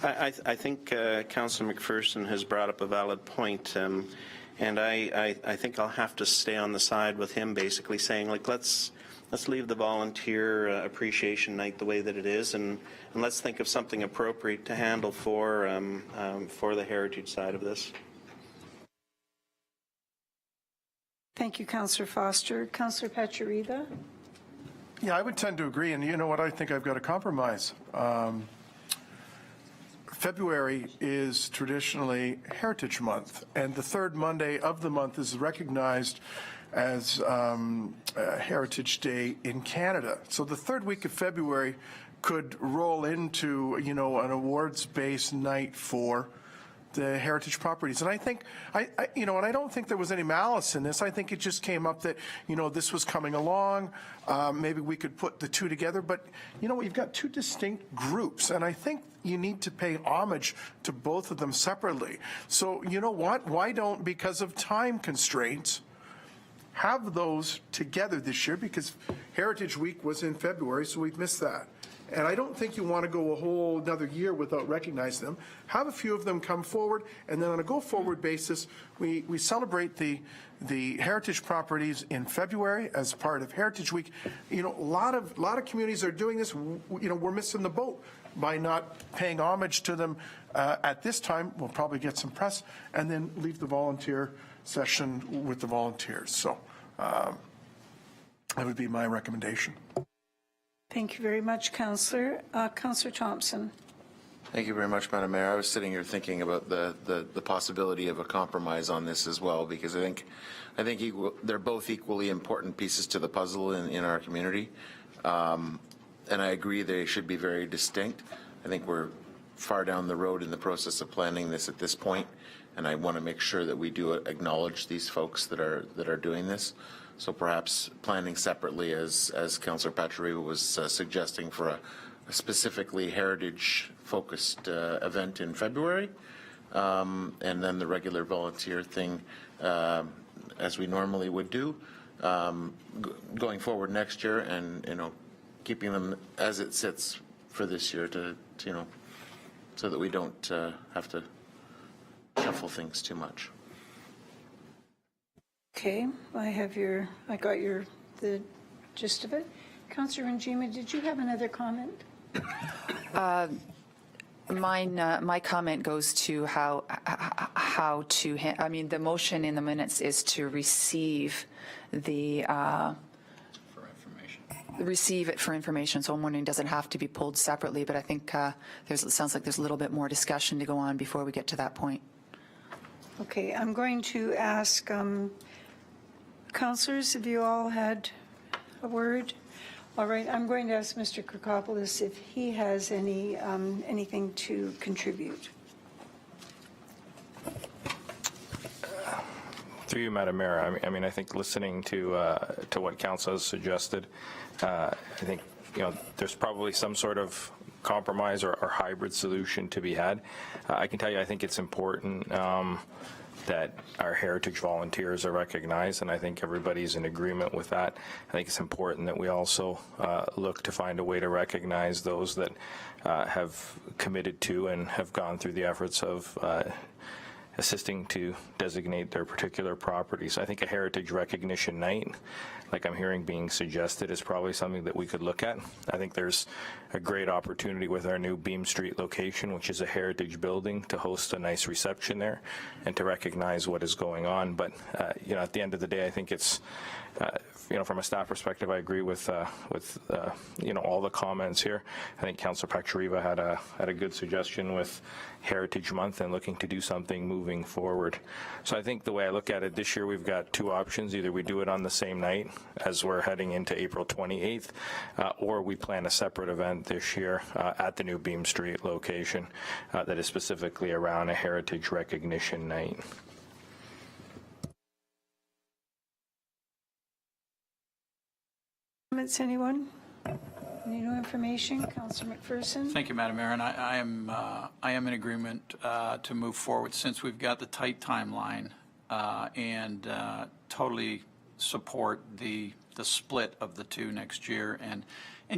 I think Councillor McPherson has brought up a valid point. And I think I'll have to stay on the side with him, basically saying, like, let's leave the volunteer appreciation night the way that it is, and let's think of something appropriate to handle for the heritage side of this. Thank you, Councillor Foster. Councillor Pacharida. Yeah, I would tend to agree, and you know what, I think I've got a compromise. February is traditionally Heritage Month, and the third Monday of the month is recognized as Heritage Day in Canada. So the third week of February could roll into, you know, an awards-based night for the heritage properties. And I think, you know, and I don't think there was any malice in this. I think it just came up that, you know, this was coming along. Maybe we could put the two together. But, you know, we've got two distinct groups. And I think you need to pay homage to both of them separately. So, you know what? Why don't, because of time constraints, have those together this year? Because Heritage Week was in February, so we've missed that. And I don't think you want to go a whole another year without recognizing them. Have a few of them come forward, and then on a go-forward basis, we celebrate the heritage properties in February as part of Heritage Week. You know, a lot of communities are doing this. You know, we're missing the boat by not paying homage to them at this time. We'll probably get some press, and then leave the volunteer session with the volunteers. So that would be my recommendation. Thank you very much, Councillor. Councillor Thompson. Thank you very much, Madam Mayor. I was sitting here thinking about the possibility of a compromise on this as well, because I think they're both equally important pieces to the puzzle in our community. And I agree they should be very distinct. I think we're far down the road in the process of planning this at this point, and I want to make sure that we do acknowledge these folks that are doing this. So perhaps planning separately, as Councillor Pachariva was suggesting, for a specifically heritage-focused event in February, and then the regular volunteer thing, as we normally would do, going forward next year, and, you know, keeping them as it sits for this year to you know, so that we don't have to shuffle things too much. Okay, I got the gist of it. Councillor Njima, did you have another comment? My comment goes to how I mean, the motion in the minutes is to receive receive it for information. So I'm wondering, does it have to be pulled separately? But I think it sounds like there's a little bit more discussion to go on before we get to that point. Okay, I'm going to ask councillors, have you all had a word? All right, I'm going to ask Mr. Krikopoulos if he has anything to contribute. Through you, Madam Mayor, I mean, I think listening to what Council has suggested, I think, you know, there's probably some sort of compromise or hybrid solution to be had. I can tell you, I think it's important that our heritage volunteers are recognized, and I think everybody's in agreement with that. I think it's important that we also look to find a way to recognize those that have committed to and have gone through the efforts of assisting to designate their particular properties. I think a heritage recognition night, like I'm hearing being suggested, is probably something that we could look at. I think there's a great opportunity with our new Beam Street location, which is a heritage building, to host a nice reception there and to recognize what is going on. But you know, at the end of the day, I think it's you know, from a staff perspective, I agree with you know, all the comments here. I think Councillor Pachariva had a good suggestion with Heritage Month and looking to do something moving forward. So I think the way I look at it, this year we've got two options. Either we do it on the same night as we're heading into April 28th, or we plan a separate event this year at the new Beam Street location that is specifically around a heritage recognition night. Comments, anyone? Any new information? Councillor McPherson? Thank you, Madam Mayor, and I am in agreement to move forward since we've got the tight timeline, and totally support the split of the two next year, and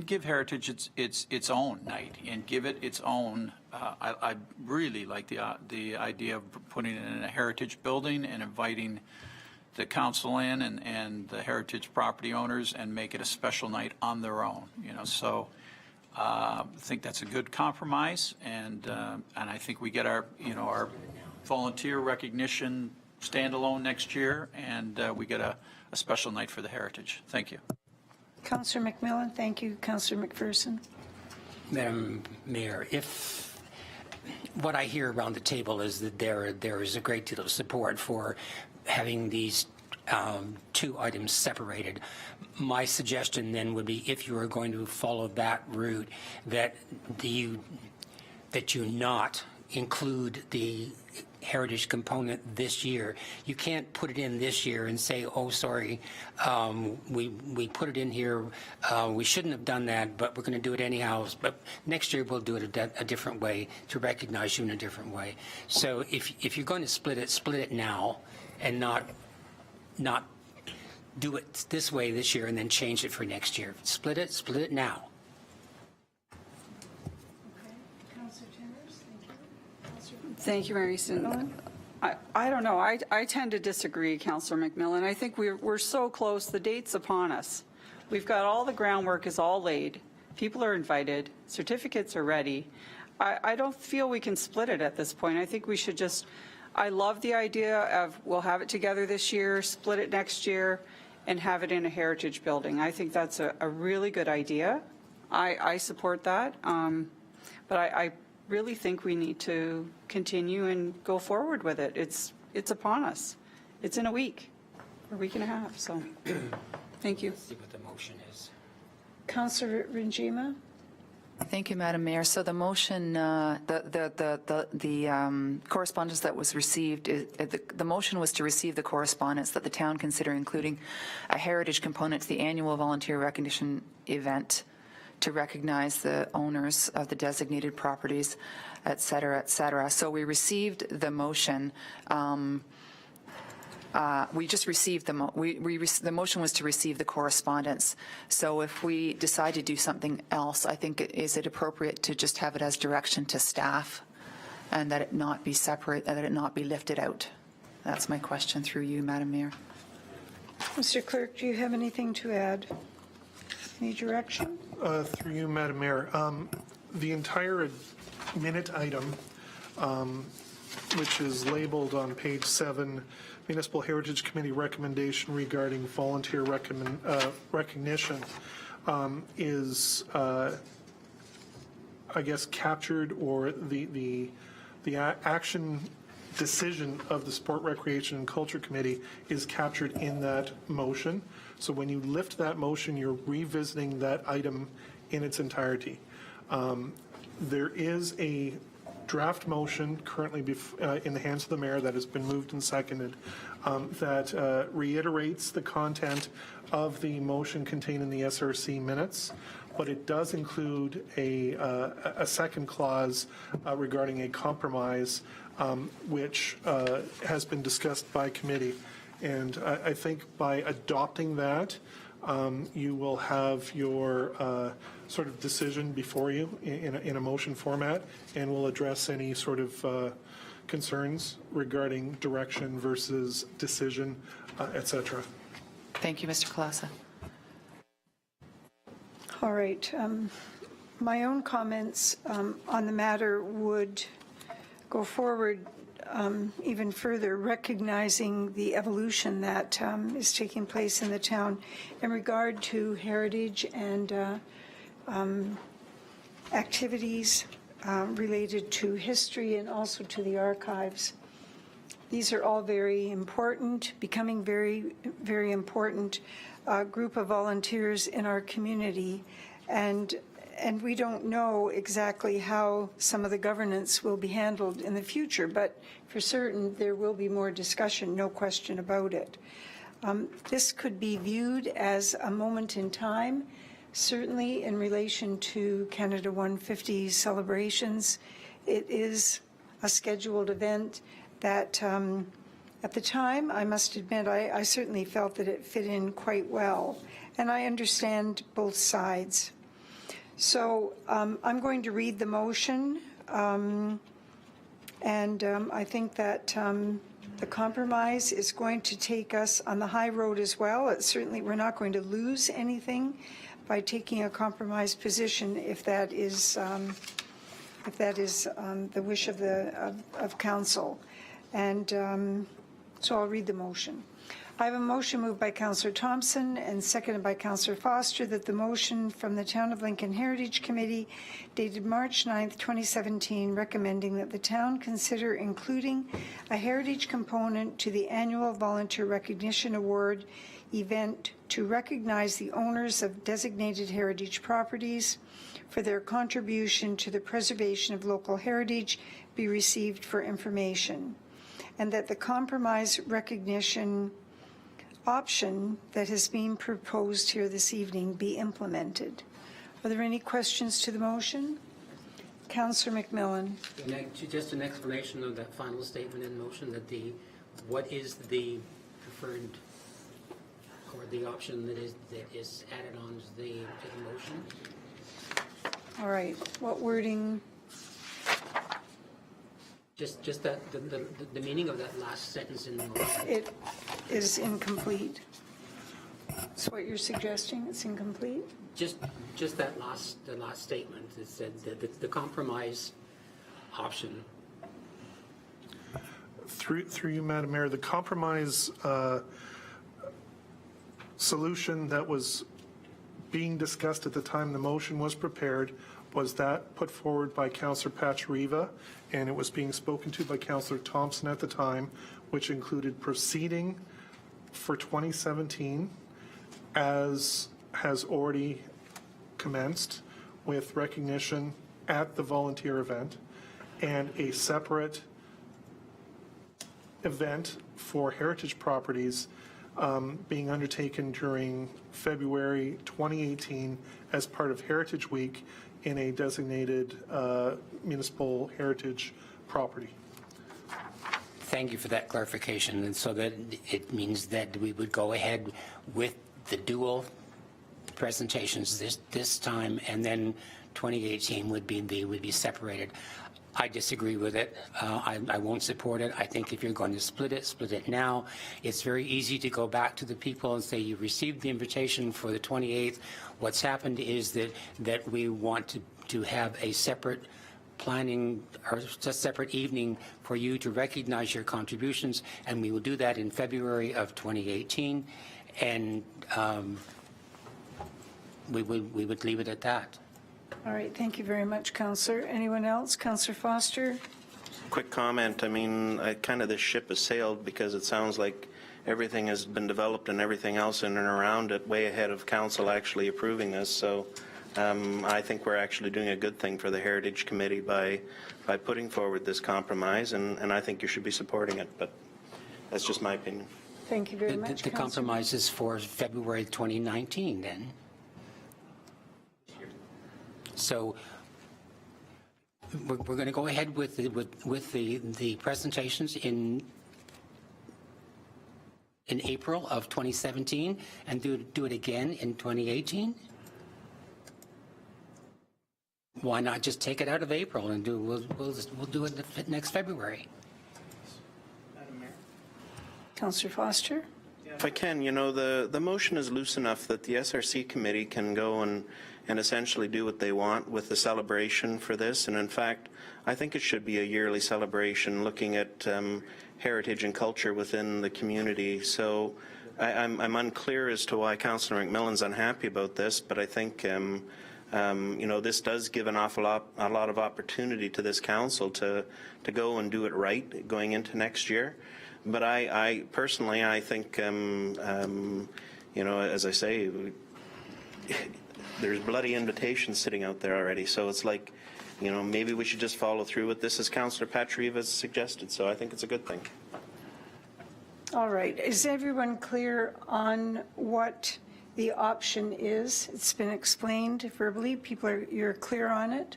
give Heritage its own night, and give it its own. I really like the idea of putting it in a heritage building and inviting the council in and the heritage property owners, and make it a special night on their own. You know, so I think that's a good compromise, and I think we get our volunteer recognition standalone next year, and we get a special night for the heritage. Thank you. Councillor McMillan, thank you. Councillor McPherson. Madam Mayor, if what I hear around the table is that there is a great deal of support for having these two items separated, my suggestion then would be, if you are going to follow that route, that you not include the heritage component this year. You can't put it in this year and say, oh, sorry, we put it in here, we shouldn't have done that, but we're going to do it anyhow. But next year we'll do it a different way to recognize you in a different way. So if you're going to split it now and not do it this way this year and then change it for next year. Split it now. Thank you, Mary Easton. I don't know. I tend to disagree, Councillor McMillan. I think we're so close. The date's upon us. We've got all the groundwork is all laid. People are invited. Certificates are ready. I don't feel we can split it at this point. I think we should just, I love the idea of we'll have it together this year, split it next year, and have it in a heritage building. I think that's a really good idea. I support that. But I really think we need to continue and go forward with it. It's upon us. It's in a week or a week and a half. So thank you. See what the motion is. Councillor Rinjima. Thank you, Madam Mayor. So the motion, the correspondence that was received, the motion was to receive the correspondence that the town consider including a heritage component to the annual volunteer recognition event to recognize the owners of the designated properties, et cetera, et cetera. So we received the motion. We just received the motion was to receive the correspondence. So if we decide to do something else, I think is it appropriate to just have it as direction to staff and that it not be separate, that it not be lifted out? That's my question through you, Madam Mayor. Mr. Clerk, do you have anything to add? Any direction? Through you, Madam Mayor. The entire minute item, which is labeled on page 7, Municipal Heritage Committee recommendation regarding volunteer recognition, is, I guess, captured, or the action decision of the Sport, Recreation, and Culture Committee is captured in that motion. So when you lift that motion, you're revisiting that item in its entirety. There is a draft motion currently in the hands of the mayor that has been moved and seconded that reiterates the content of the motion contained in the SRC minutes, but it does include a second clause regarding a compromise which has been discussed by committee. And I think by adopting that, you will have your sort of decision before you in a motion format, and will address any sort of concerns regarding direction versus decision, et cetera. Thank you, Mr. Kalasa. All right. My own comments on the matter would go forward even further, recognizing the evolution that is taking place in the town in regard to heritage and activities related to history and also to the archives. These are all very important, becoming very, very important group of volunteers in our community. And we don't know exactly how some of the governance will be handled in the future, but for certain there will be more discussion, no question about it. This could be viewed as a moment in time, certainly in relation to Canada 150 celebrations. It is a scheduled event that at the time, I must admit, I certainly felt that it fit in quite well, and I understand both sides. So I'm going to read the motion, and I think that the compromise is going to take us on the high road as well. Certainly, we're not going to lose anything by taking a compromised position if that is the wish of council. And so I'll read the motion. I have a motion moved by Councillor Thompson and seconded by Councillor Foster that the motion from the Town of Lincoln Heritage Committee dated March 9th, 2017, recommending that the town consider including a heritage component to the annual Volunteer Recognition Award event to recognize the owners of designated heritage properties for their contribution to the preservation of local heritage be received for information, and that the compromise recognition option that has been proposed here this evening be implemented. Are there any questions to the motion? Councillor McMillan. Just an explanation of that final statement in motion, that what is the preferred, or the option that is added on to the motion? All right, what wording? Just that, the meaning of that last sentence in the motion. It is incomplete. That's what you're suggesting, it's incomplete? Just the last statement, it said that the compromise option. Through you, Madam Mayor, the compromise solution that was being discussed at the time the motion was prepared was that put forward by Councillor Pachariva, and it was being spoken to by Councillor Thompson at the time, which included proceeding for 2017 as has already commenced with recognition at the volunteer event, and a separate event for heritage properties being undertaken during February 2018 as part of Heritage Week in a designated municipal heritage property. Thank you for that clarification. And so that it means that we would go ahead with the dual presentations this time, and then 2018 would be separated. I disagree with it. I won't support it. I think if you're going to split it now. It's very easy to go back to the people and say, you received the invitation for the 28th. What's happened is that we want to have a separate planning or a separate evening for you to recognize your contributions, and we will do that in February of 2018, and we would leave it at that. All right, thank you very much, Councillor. Anyone else? Councillor Foster? Quick comment. I mean, kind of this ship has sailed because it sounds like everything has been developed and everything else in and around it way ahead of council actually approving this. So I think we're actually doing a good thing for the Heritage Committee by putting forward this compromise, and I think you should be supporting it, but that's just my opinion. Thank you very much, The compromise is for February 2019 then. So we're going to go ahead with the presentations in April of 2017 and do it again in 2018? Why not just take it out of April and we'll do it next February? Councillor Foster? If I can, you know, the motion is loose enough that the SRC committee can go and essentially do what they want with the celebration for this. And in fact, I think it should be a yearly celebration looking at heritage and culture within the community. So I'm unclear as to why Councillor McMillan's unhappy about this, but I think you know, this does give a lot of opportunity to this council to go and do it right going into next year. But I personally, I think, you know, as I say, there's bloody invitations sitting out there already. So it's like, you know, maybe we should just follow through with this as Councillor Pachariva has suggested. So I think it's a good thing. All right. Is everyone clear on what the option is? It's been explained verbally. You're clear on it?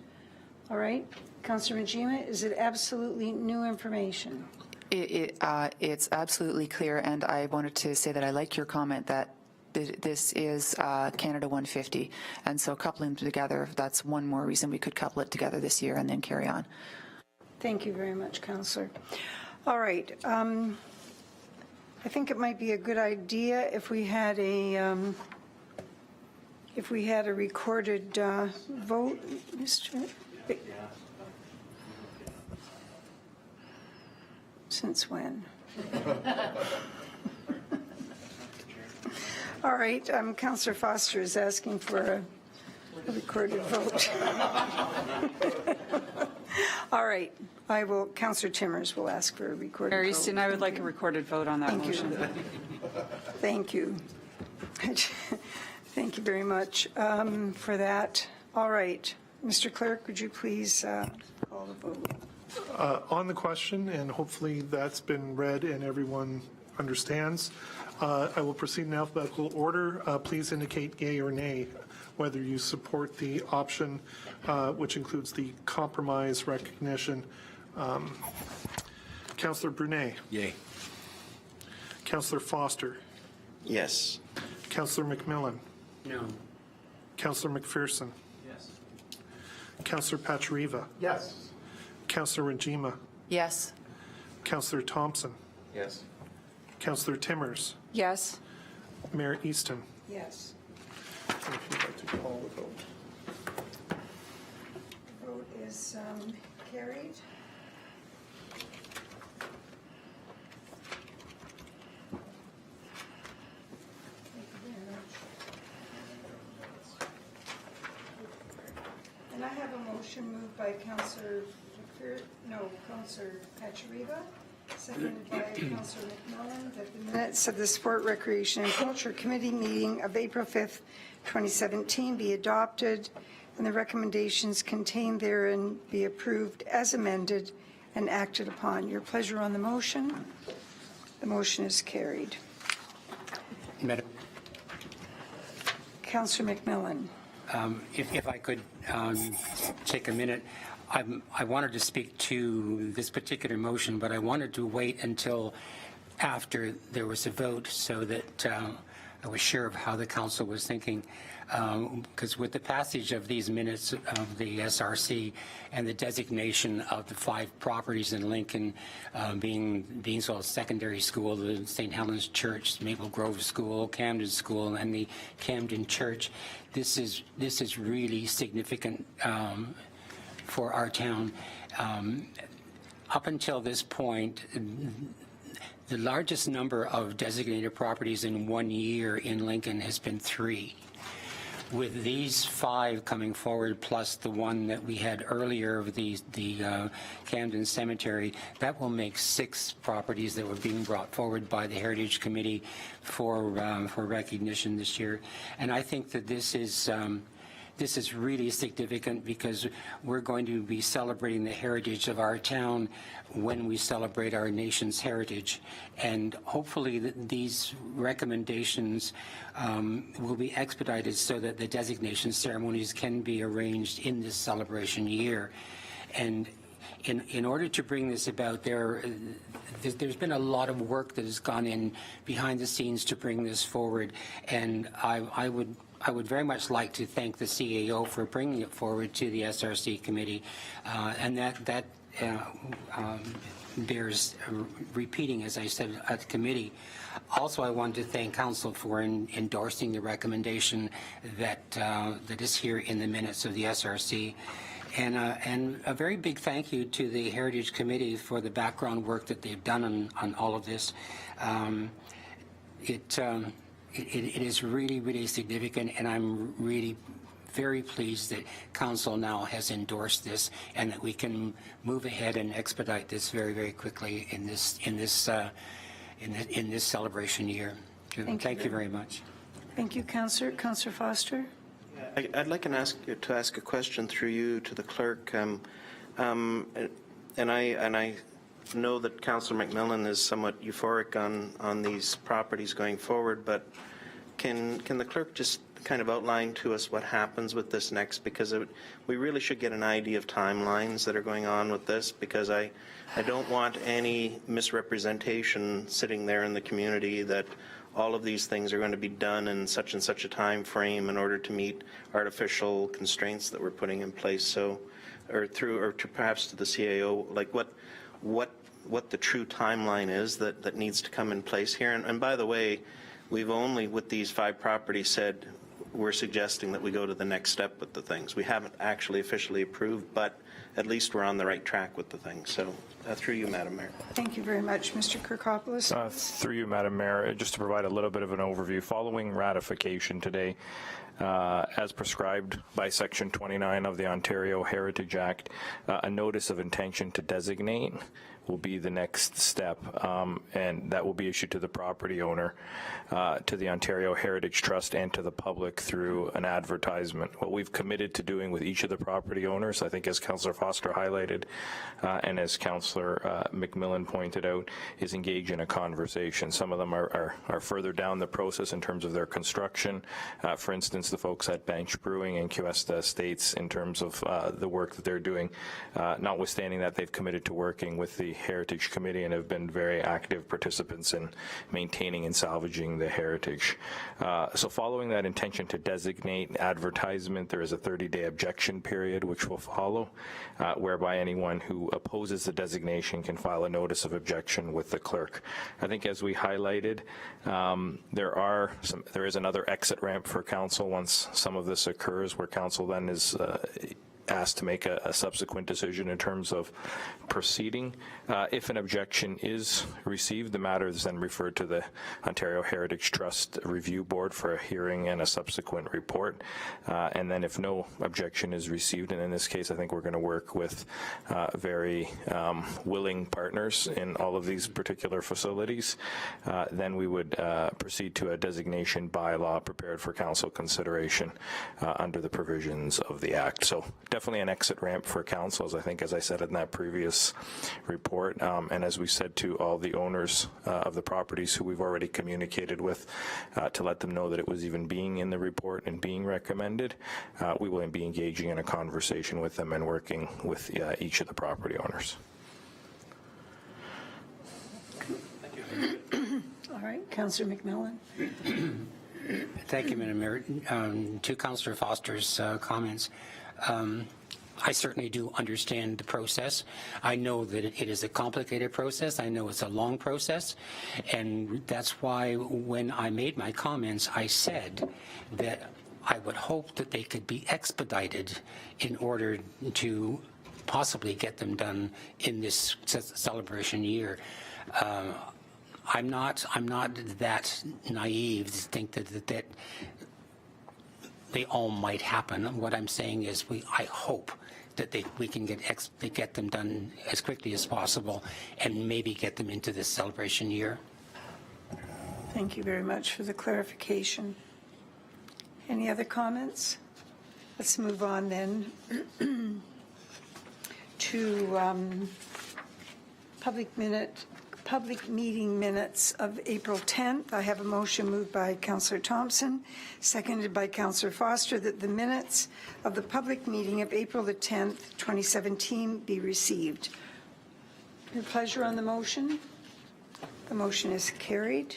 All right. Councillor Majima, is it absolutely new information? It's absolutely clear, and I wanted to say that I like your comment that this is Canada 150, and so coupling them together, that's one more reason we could couple it together this year and then carry on. Thank you very much, Councillor. All right. I think it might be a good idea if we had a recorded vote, Mr. Since when? All right, Councillor Foster is asking for a recorded vote. All right, Councillor Timmers will ask for a recorded Mayor vote. Easton, I would like a recorded vote on that Thank you. motion. Thank you. Thank you very much for that. All right, Mr. Clerk, would you please call the vote? On the question, and hopefully that's been read and everyone understands, I will proceed in alphabetical order. Please indicate yea or nay whether you support the option, which includes the compromise recognition. Councillor Brunet. Yay. Councillor Foster. Yes. Councillor McMillan. No. Councillor McPherson. Yes. Councillor Pachariva. Yes. Councillor Rajima. Yes. Councillor Thompson. Yes. Councillor Timmers. Yes. Mayor Easton. Yes. If you'd like to call the vote. The vote is carried. Thank you very much. And I have a motion moved by Councillor Pachariva, seconded by Councillor McMillan, that the minutes of the Sport, Recreation and Culture Committee meeting of April 5th, 2017 be adopted, and the recommendations contained therein be approved as amended and acted upon. Your pleasure on the motion? The motion is carried. Madam, Councillor McMillan. if I could take a minute, I wanted to speak to this particular motion, but I wanted to wait until after there was a vote so that I was sure of how the council was thinking. Because with the passage of these minutes of the SRC and the designation of the 5 properties in Lincoln, being Beanswell Secondary School, the St. Helens Church, Maple Grove School, Camden School, and the Camden Church, this is really significant for our town. Up until this point, the largest number of designated properties in 1 year in Lincoln has been 3. With these 5 coming forward, plus the one that we had earlier of the Camden Cemetery, that will make 6 properties that were being brought forward by the Heritage Committee for recognition this year. And I think that this is really significant because we're going to be celebrating the heritage of our town when we celebrate our nation's heritage. And hopefully these recommendations will be expedited so that the designation ceremonies can be arranged in this celebration year. And in order to bring this about, there's been a lot of work that has gone in behind the scenes to bring this forward. And I would very much like to thank the CAO for bringing it forward to the SRC committee, and that bears repeating, as I said, at the committee. Also, I want to thank council for endorsing the recommendation that is here in the minutes of the SRC. And a very big thank you to the Heritage Committee for the background work that they've done on all of this. It is really, really significant, and I'm really very pleased that council now has endorsed this and that we can move ahead and expedite this very, very quickly in this celebration year. Thank you very much. Thank you, Councillor. Councillor Foster? I'd like to ask a question through you to the clerk. And I know that Councillor McMillan is somewhat euphoric on these properties going forward, but can the clerk just kind of outline to us what happens with this next? Because we really should get an idea of timelines that are going on with this, because I don't want any misrepresentation sitting there in the community that all of these things are going to be done in such and such a time frame in order to meet artificial constraints that we're putting in place. So, or to perhaps to the CAO, like what the true timeline is that needs to come in place here. And by the way, we've only, with these 5 properties, said we're suggesting that we go to the next step with the things. We haven't actually officially approved, but at least we're on the right track with the thing. So through you, Madam Mayor. Thank you very much, Mr. Kirkopoulos. Through you, Madam Mayor, just to provide a little bit of an overview, following ratification today, as prescribed by Section 29 of the Ontario Heritage Act, a notice of intention to designate will be the next step, and that will be issued to the property owner, to the Ontario Heritage Trust, and to the public through an advertisement. What we've committed to doing with each of the property owners, I think as Councillor Foster highlighted, and as Councillor McMillan pointed out, is engage in a conversation. Some of them are further down the process in terms of their construction. For instance, the folks at Bench Brewing and Cuesta Estates, in terms of the work that they're doing, notwithstanding that they've committed to working with the Heritage Committee and have been very active participants in maintaining and salvaging the heritage. So following that intention to designate advertisement, there is a 30-day objection period which will follow, whereby anyone who opposes the designation can file a notice of objection with the clerk. I think as we highlighted, there is another exit ramp for council once some of this occurs, where council then is asked to make a subsequent decision in terms of proceeding. If an objection is received, the matter is then referred to the Ontario Heritage Trust Review Board for a hearing and a subsequent report. And then if no objection is received, and in this case I think we're going to work with very willing partners in all of these particular facilities, then we would proceed to a designation bylaw prepared for council consideration under the provisions of the Act. So definitely an exit ramp for council, as I said in that previous report, and as we said to all the owners of the properties who we've already communicated with to let them know that it was even being in the report and being recommended, we will be engaging in a conversation with them and working with each of the property owners. All right, Councillor McMillan. Thank you, Madam Mayor. To Councillor Foster's comments, I certainly do understand the process. I know that it is a complicated process. I know it's a long process. And that's why when I made my comments, I said that I would hope that they could be expedited in order to possibly get them done in this celebration year. I'm not that naive to think that they all might happen. What I'm saying is I hope that we can get them done as quickly as possible and maybe get them into this celebration year. Thank you very much for the clarification. Any other comments? Let's move on then to public meeting minutes of April 10th. I have a motion moved by Councillor Thompson, seconded by Councillor Foster, that the minutes of the public meeting of April the 10th, 2017 be received. Your pleasure on the motion? The motion is carried.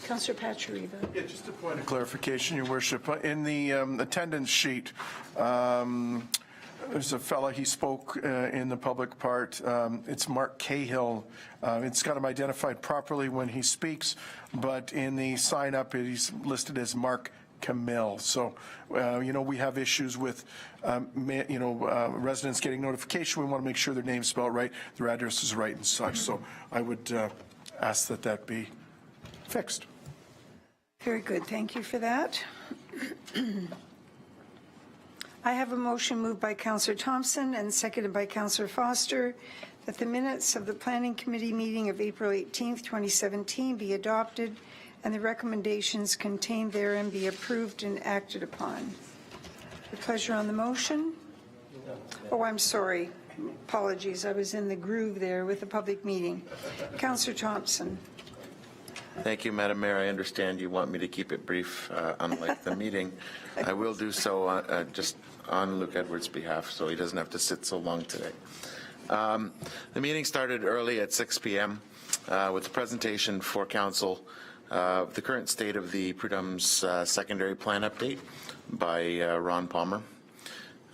Councillor Pachuriva. Yeah, just a point of clarification, Your Worship. In the attendance sheet, there's a fella, he spoke in the public part. It's Mark Cahill. It's got him identified properly when he speaks, but in the sign-up, he's listed as Mark Camille. So, we have issues with, residents getting notification. We want to make sure their name's spelled right, their address is right and such. So I would ask that be fixed. Very good. Thank you for that. I have a motion moved by Councillor Thompson and seconded by Councillor Foster that the minutes of the Planning Committee meeting of April 18th, 2017 be adopted and the recommendations contained therein be approved and acted upon. Your pleasure on the motion? Oh, I'm sorry. Apologies. I was in the groove there with the public meeting. Councillor Thompson. Thank you, Madam Mayor. I understand you want me to keep it brief, unlike the meeting. I will do so just on Luke Edwards' behalf, so he doesn't have to sit so long today. The meeting started early at 6 p.m. With a presentation for Council of the current state of the Prudhomme's secondary plan update by Ron Palmer.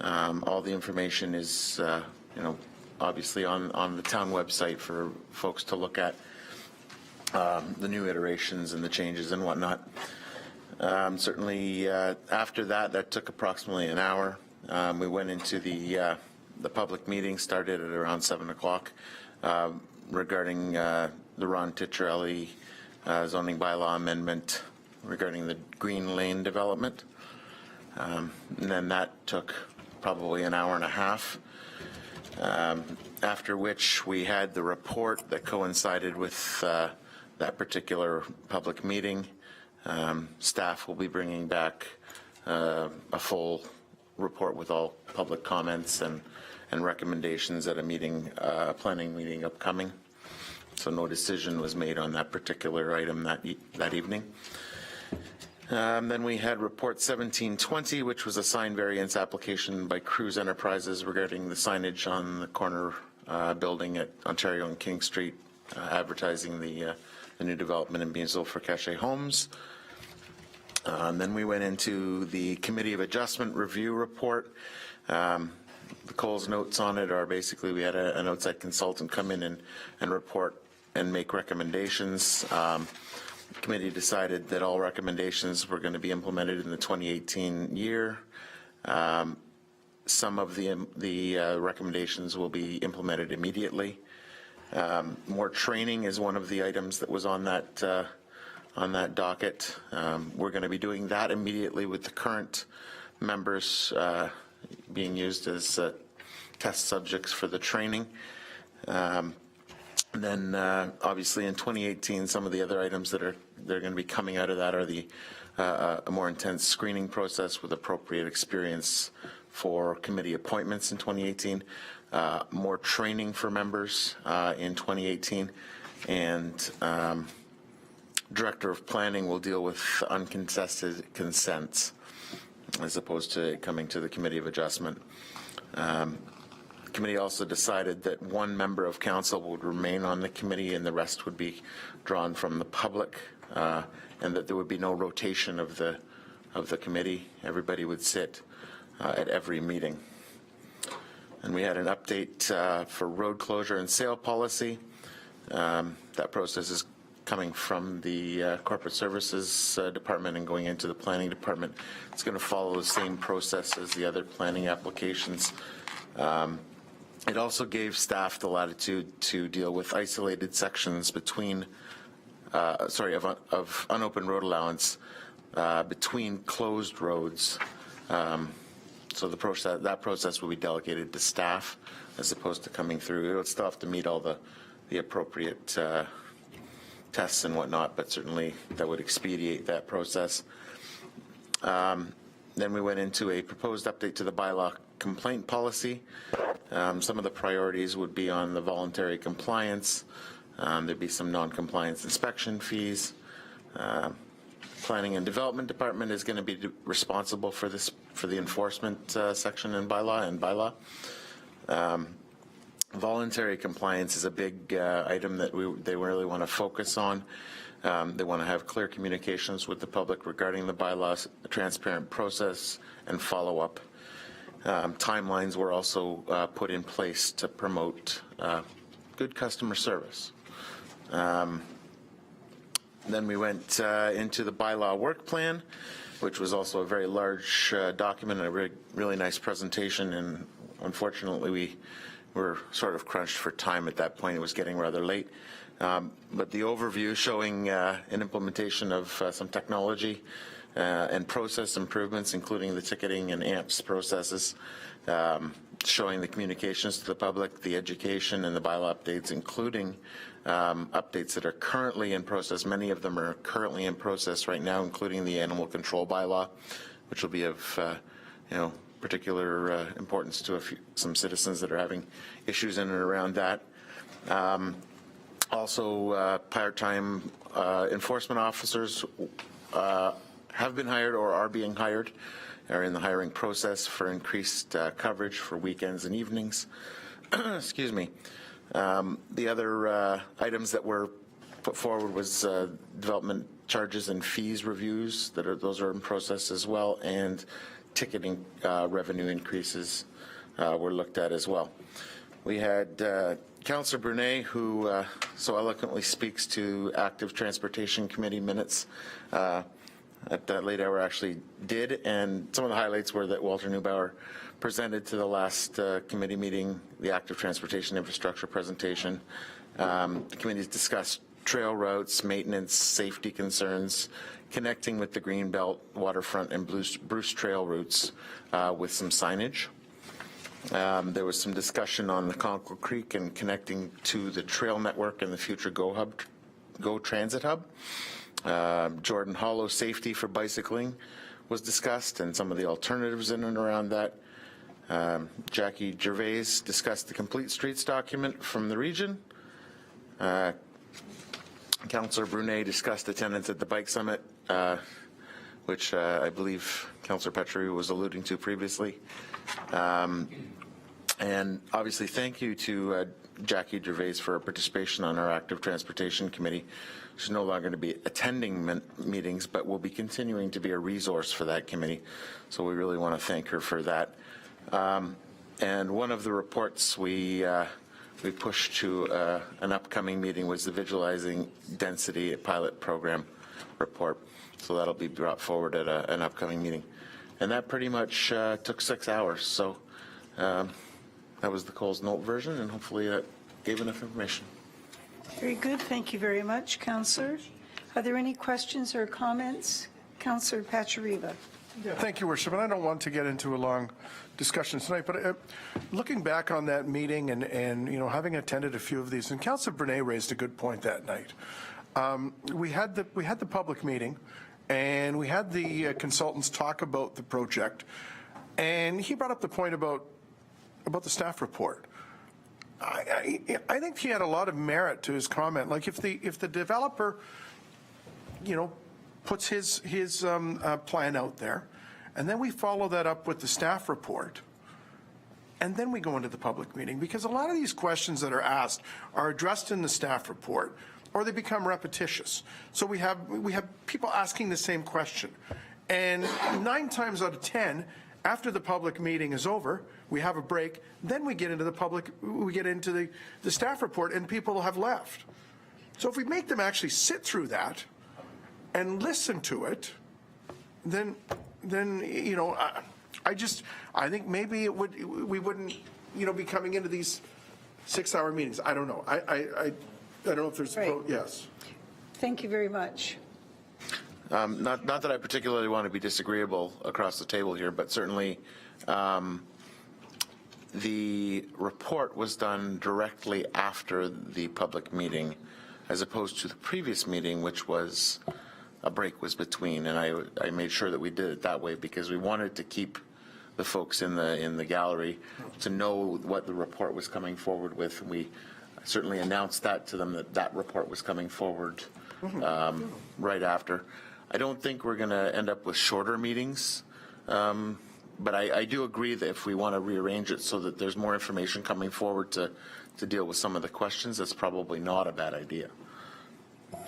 All the information is, obviously on the town website for folks to look at. the new iterations and the changes and whatnot. Certainly, after that took approximately an hour. We went into the public meeting, started at around 7 o'clock, regarding the Ron Ticciarelli zoning bylaw amendment regarding the Green Lane development. And then that took probably an hour and a half, after which we had the report that coincided with that particular public meeting. Staff will be bringing back a full report with all public comments and recommendations at a meeting, planning meeting upcoming. So no decision was made on that particular item that evening. Then we had report 1720, which was a sign variance application by Cruise Enterprises regarding the signage on the corner building at Ontario and King Street, advertising the new development in Beamsville for Cache Homes. Then we went into the Committee of Adjustment review report. The Coles notes on it are basically we had an outside consultant come in and report and make recommendations. The committee decided that all recommendations were going to be implemented in the 2018 year. Some of the recommendations will be implemented immediately. More training is one of the items that was on that docket. We're going to be doing that immediately with the current members being used as test subjects for the training. Then obviously in 2018, some of the other items that are going to be coming out of that are the a more intense screening process with appropriate experience for committee appointments in 2018, more training for members in 2018, and Director of Planning will deal with uncontested consents as opposed to coming to the Committee of Adjustment. The committee also decided that one member of council would remain on the committee and the rest would be drawn from the public, and that there would be no rotation of the committee. Everybody would sit at every meeting. And we had an update for road closure and sale policy. That process is coming from the Corporate Services Department and going into the Planning Department. It's going to follow the same process as the other planning applications. It also gave staff the latitude to deal with isolated sections between, of unopened road allowance between closed roads. So that process will be delegated to staff as opposed to coming through. It would still have to meet all the appropriate tests and whatnot, but certainly that would expedite that process. Then we went into a proposed update to the bylaw complaint policy. Some of the priorities would be on the voluntary compliance. There'd be some non-compliance inspection fees. Planning and Development Department is going to be responsible for the enforcement section in bylaw. Voluntary compliance is a big item that they really want to focus on. They want to have clear communications with the public regarding the bylaws, a transparent process, and follow-up. Timelines were also put in place to promote good customer service. Then we went into the bylaw work plan, which was also a very large document and a really nice presentation. And unfortunately, we were sort of crunched for time at that point. It was getting rather late. But the overview showing an implementation of some technology and process improvements, including the ticketing and AMPS processes, showing the communications to the public, the education, and the bylaw updates, including updates that are currently in process. Many of them are currently in process right now, including the animal control bylaw, which will be of particular importance to some citizens that are having issues in and around that. Also, part-time enforcement officers have been hired or are being hired, are in the hiring process for increased coverage for weekends and evenings. Excuse me. The other items that were put forward was development charges and fees reviews. Those are in process as well, and ticketing revenue increases were looked at as well. We had Councillor Brunet, who so eloquently speaks to Active Transportation Committee minutes at that late hour actually did, and some of the highlights were that Walter Neubauer presented to the last committee meeting the Active Transportation Infrastructure presentation. The committees discussed trail routes, maintenance, safety concerns, connecting with the Greenbelt, waterfront, and Bruce Trail routes with some signage. There was some discussion on the Concord Creek and connecting to the trail network and the future Go Transit Hub. Jordan Hollow safety for bicycling was discussed and some of the alternatives in and around that. Jackie Gervais discussed the Complete Streets document from the region. Councillor Brunet discussed attendance at the Bike Summit, which I believe Councillor Petrie was alluding to previously. And obviously, thank you to Jackie Gervais for her participation on our Active Transportation Committee. She's no longer going to be attending meetings, but will be continuing to be a resource for that committee. So we really want to thank her for that. And one of the reports we pushed to an upcoming meeting was the Visualizing Density Pilot Program report. So that'll be brought forward at an upcoming meeting. And that pretty much took 6 hours. So that was the Coles Note version, and hopefully that gave enough information. Very good. Thank you very much, Councillor. Are there any questions or comments? Councillor Pachariva. Yeah, thank you, Worship. And I don't want to get into a long discussion tonight, but looking back on that meeting and you know, having attended a few of these, and Councillor Brunet raised a good point that night. We had the public meeting, and we had the consultants talk about the project, and he brought up the point about the staff report. I think he had a lot of merit to his comment. Like if the developer, you know, puts his plan out there, and then we follow that up with the staff report, and then we go into the public meeting, because a lot of these questions that are asked are addressed in the staff report, or they become repetitious. So we have people asking the same question, and 9 times out of 10, after the public meeting is over, we have a break, then we get into the staff report, and people have left. So if we make them actually sit through that and listen to it, then you know, I think maybe we wouldn't, you know, be coming into these 6-hour meetings. I don't know. I don't know if there's Right. yes. Thank you very much. Not that I particularly want to be disagreeable across the table here, but certainly the report was done directly after the public meeting, as opposed to the previous meeting, which was a break was between, and I made sure that we did it that way because we wanted to keep the folks in the gallery to know what the report was coming forward with. We certainly announced that to them, that report was coming forward right after. I don't think we're going to end up with shorter meetings, but I do agree that if we want to rearrange it so that there's more information coming forward to deal with some of the questions, that's probably not a bad idea.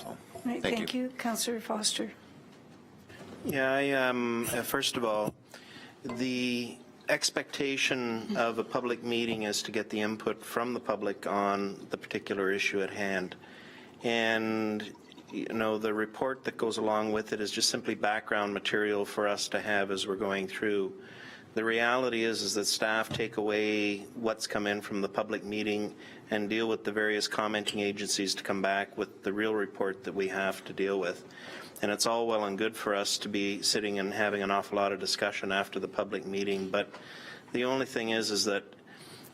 So, Right, thank you. Councillor Foster. Yeah, first of all, the expectation of a public meeting is to get the input from the public on the particular issue at hand. And, you know, the report that goes along with it is just simply background material for us to have as we're going through. The reality is that staff take away what's come in from the public meeting and deal with the various commenting agencies to come back with the real report that we have to deal with. And it's all well and good for us to be sitting and having an awful lot of discussion after the public meeting, but the only thing is that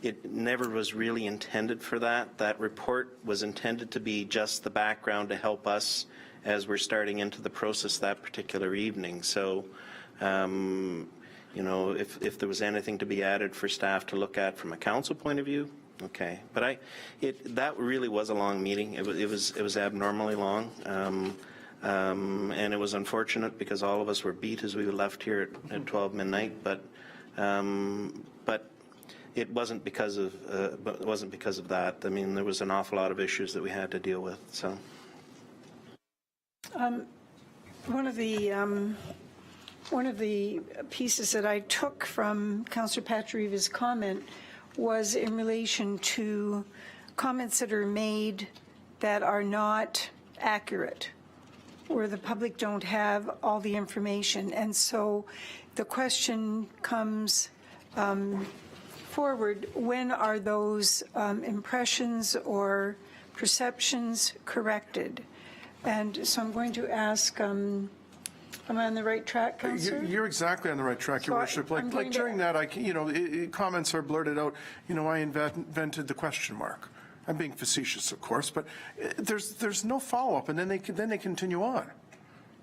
it never was really intended for that. That report was intended to be just the background to help us as we're starting into the process that particular evening. So, you know, if there was anything to be added for staff to look at from a council point of view, okay. But that really was a long meeting. It was abnormally long, and it was unfortunate because all of us were beat as we left here at 12 midnight. But it wasn't because of that. I mean, there was an awful lot of issues that we had to deal with. So, one of the pieces that I took from Councillor Patriva's comment was in relation to comments that are made that are not accurate, where the public don't have all the information. And so the question comes forward, when are those impressions or perceptions corrected? And so I'm going to ask, am I on the right track, Councillor? You're exactly on the right track, Your So Worship. I'm going Like to- during that, comments are blurted out. I invented the question mark. I'm being facetious, of course, but there's no follow-up, and then they continue on.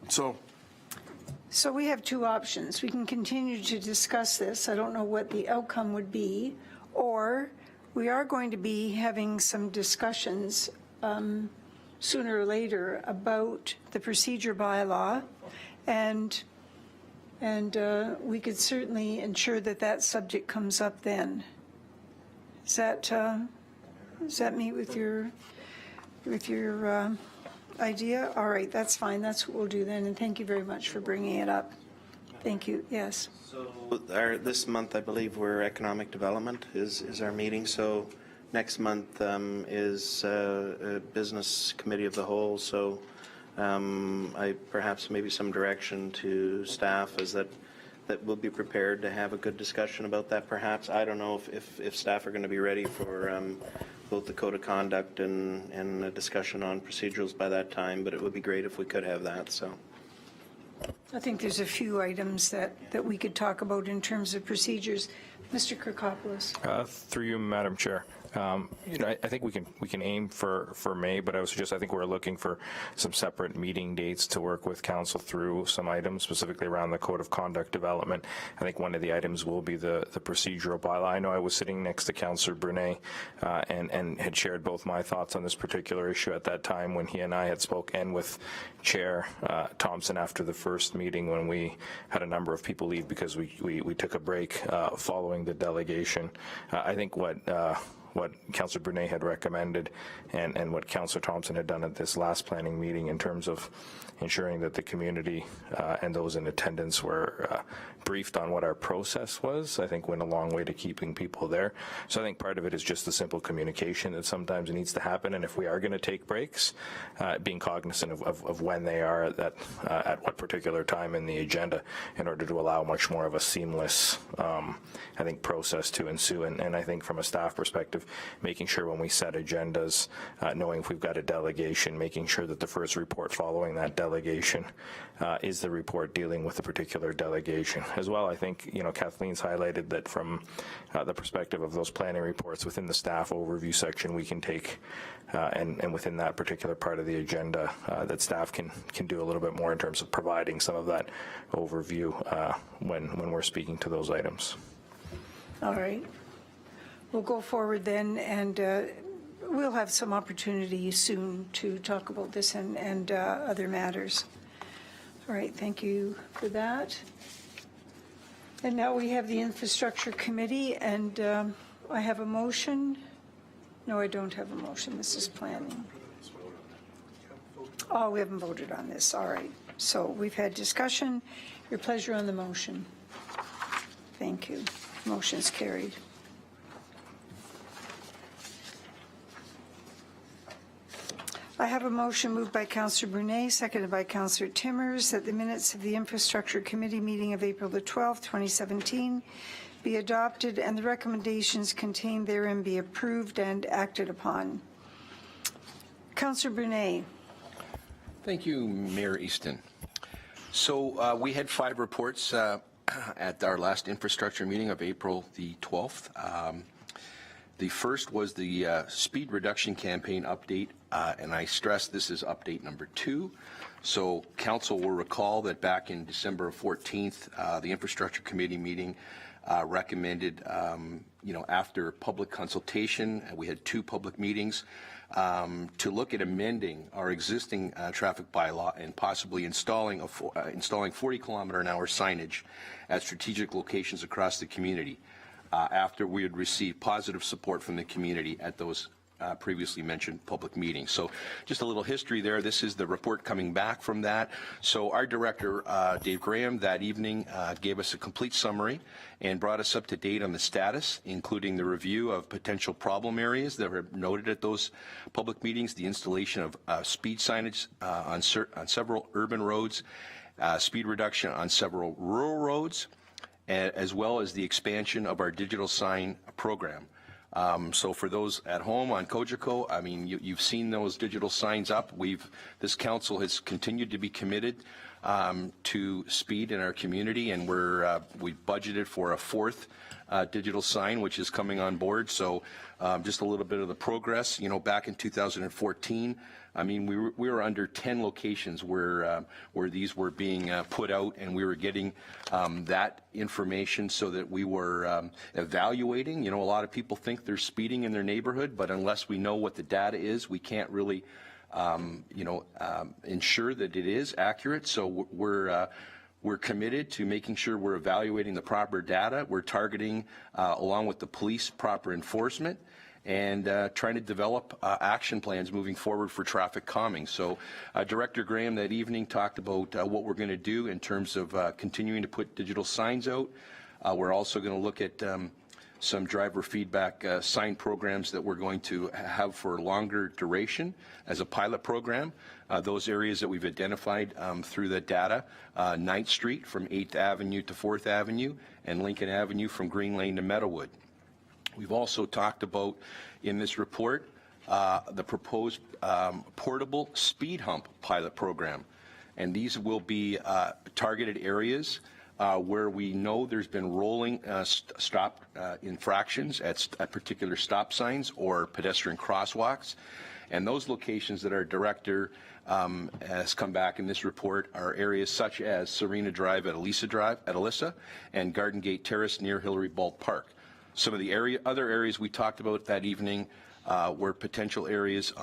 So we have two options. We can continue to discuss this. I don't know what the outcome would be, or we are going to be having some discussions sooner or later about the procedure bylaw, and we could certainly ensure that that subject comes up then. Does that meet with your idea? All right, that's fine. That's what we'll do then, and thank you very much for bringing it up. Thank you. Yes. So this month, I believe, we're Economic Development is our meeting. So next month is a Business Committee of the Whole. So perhaps maybe some direction to staff is that we'll be prepared to have a good discussion about that perhaps. I don't know if staff are going to be ready for both the code of conduct and a discussion on procedurals by that time, but it would be great if we could have that. So I think there's a few items that we could talk about in terms of procedures. Mr. Kirkopoulos. Through you, Madam Chair. I think we can aim for May, but I think we're looking for some separate meeting dates to work with council through some items, specifically around the code of conduct development. I think one of the items will be the procedural bylaw. I know I was sitting next to Councillor Brunet and had shared both my thoughts on this particular issue at that time when he and I had spoke, and with Chair Thompson after the first meeting when we had a number of people leave because we took a break following the delegation. I think what Councillor Brunet had recommended and what Councillor Thompson had done at this last planning meeting in terms of ensuring that the community and those in attendance were briefed on what our process was, I think went a long way to keeping people there. So I think part of it is just the simple communication that sometimes needs to happen, and if we are going to take breaks, being cognizant of when they are at what particular time in the agenda in order to allow much more of a seamless, I think, process to ensue. And I think from a staff perspective, making sure when we set agendas, knowing if we've got a delegation, making sure that the first report following that delegation is the report dealing with the particular delegation. As well, I think, Kathleen's highlighted that from the perspective of those planning reports within the staff overview section, we can take and within that particular part of the agenda that staff can do a little bit more in terms of providing some of that overview when we're speaking to those items. All right. We'll go forward then, and we'll have some opportunity soon to talk about this and other matters. All right, thank you for that. And now we have the Infrastructure Committee, and I have a motion. No, I don't have a motion. This is planning. Oh, we haven't voted on this. All right. So we've had discussion. Your pleasure on the motion. Thank you. Motion's carried. I have a motion moved by Councillor Brunet, seconded by Councillor Timmers, that the minutes of the Infrastructure Committee meeting of April the 12th, 2017 be adopted and the recommendations contained therein be approved and acted upon. Councillor Brunet. Thank you, Mayor Easton. So we had 5 reports at our last infrastructure meeting of April the 12th. The first was the speed reduction campaign update, and I stress this is update number 2. So council will recall that back in December 14th, the infrastructure committee meeting recommended, after public consultation, we had 2 public meetings, to look at amending our existing traffic bylaw and possibly installing 40-kilometer-an-hour signage at strategic locations across the community. After we had received positive support from the community at those previously mentioned public meeting. So just a little history there. This is the report coming back from that. So our director, Dave Graham, that evening gave us a complete summary and brought us up to date on the status, including the review of potential problem areas that were noted at those public meetings, the installation of speed signage on several urban roads, speed reduction on several rural roads, as well as the expansion of our digital sign program. So for those at home on Cogeco, I mean, you've seen those digital signs up. This council has continued to be committed to speed in our community, and we budgeted for a fourth digital sign, which is coming on board. So just a little bit of the progress. You know, back in 2014, I mean, we were under 10 locations where these were being put out, and we were getting that information so that we were evaluating. You know, a lot of people think they're speeding in their neighborhood, but unless we know what the data is, we can't really, ensure that it is accurate. So we're committed to making sure we're evaluating the proper data. We're targeting, along with the police, proper enforcement, and trying to develop action plans moving forward for traffic calming. So Director Graham that evening talked about what we're going to do in terms of continuing to put digital signs out. We're also going to look at some driver feedback sign programs that we're going to have for longer duration as a pilot program. Those areas that we've identified through the data, 9th Street from 8th Avenue to 4th Avenue, and Lincoln Avenue from Green Lane to Meadowwood. We've also talked about in this report the proposed portable speed hump pilot program. And these will be targeted areas where we know there's been rolling stop infractions at particular stop signs or pedestrian crosswalks. And those locations that our director has come back in this report are areas such as Serena Drive at Alyssa and Garden Gate Terrace near Hillary Balt Park. Some of the other areas we talked about that evening were potential areas,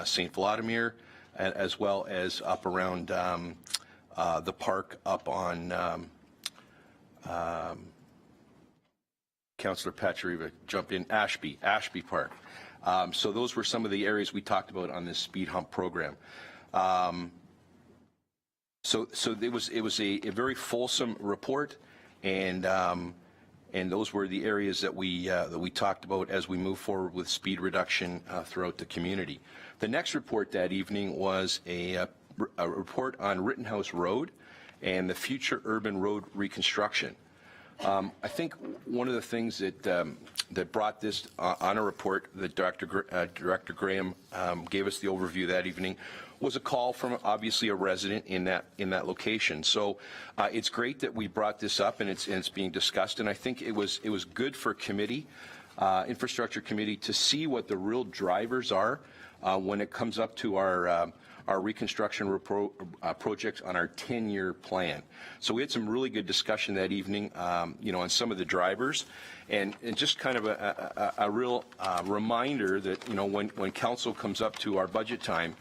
St. Vladimir, as well as up around the park up on, Councillor Pachariva, jump in, Ashby Park. So those were some of the areas we talked about on this speed hump program. So it was a very fulsome report, and those were the areas that we talked about as we move forward with speed reduction throughout the community. The next report that evening was a report on Rittenhouse Road and the future urban road reconstruction. I think one of the things that brought this on a report that Director Graham gave us the overview that evening was a call from obviously a resident in that location. So it's great that we brought this up and it's being discussed, and I think it was good for committee, infrastructure committee, to see what the real drivers are when it comes up to our reconstruction projects on our 10-year plan. So we had some really good discussion that evening, on some of the drivers, and just kind of a real reminder that, when council comes up to our budget time,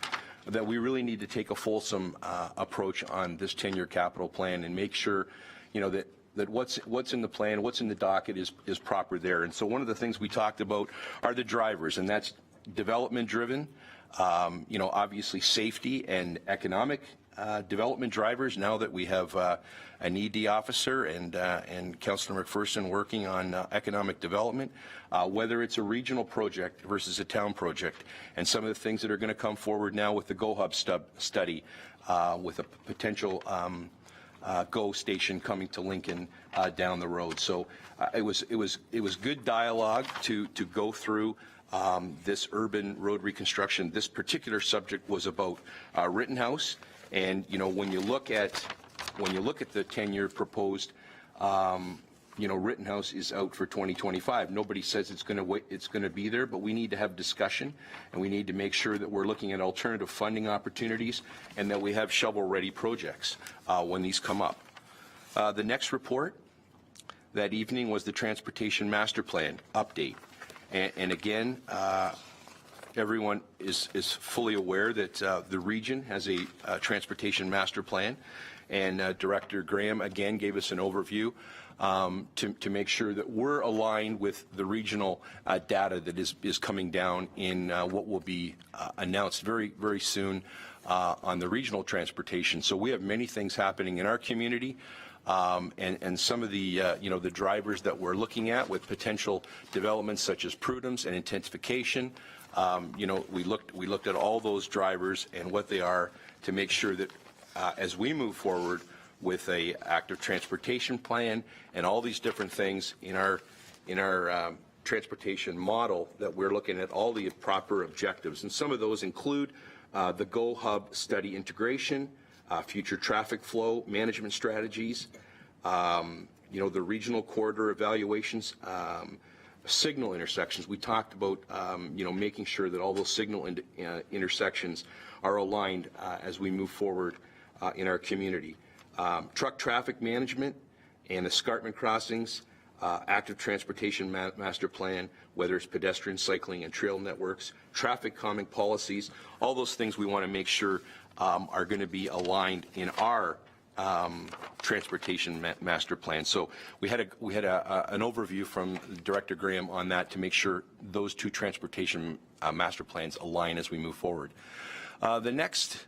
that we really need to take a fulsome approach on this 10-year capital plan and make sure, that what's in the plan, what's in the docket is proper there. And so one of the things we talked about are the drivers, and that's development driven, obviously safety and economic development drivers, now that we have an ED officer and Councillor McPherson working on economic development, whether it's a regional project versus a town project, and some of the things that are going to come forward now with the GoHub study, with a potential GO station coming to Lincoln down the road. So it was good dialogue to go through this urban road reconstruction. This particular subject was about Rittenhouse, and when you look at the 10-year proposed, Rittenhouse is out for 2025. Nobody says it's going to be there, but we need to have discussion, and we need to make sure that we're looking at alternative funding opportunities and that we have shovel-ready projects when these come up. The next report that evening was the Transportation Master Plan update. And again, everyone is fully aware that the region has a transportation master plan, and Director Graham again gave us an overview to make sure that we're aligned with the regional data that is coming down in what will be announced very, very soon on the regional transportation. So we have many things happening in our community. And some of the, the drivers that we're looking at with potential developments such as prudence and intensification, we looked at all those drivers and what they are to make sure that as we move forward with a active transportation plan and all these different things in our transportation model, that we're looking at all the proper objectives. And some of those include the Go Hub study integration, future traffic flow management strategies, the regional corridor evaluations, signal intersections. We talked about, making sure that all those signal intersections are aligned as we move forward in our community. Truck traffic management and escarpment crossings, active transportation master plan, whether it's pedestrian, cycling, and trail networks, traffic calming policies, all those things we want to make sure are going to be aligned in our transportation master plan. So we had an overview from Director Graham on that to make sure those two transportation master plans align as we move forward. The next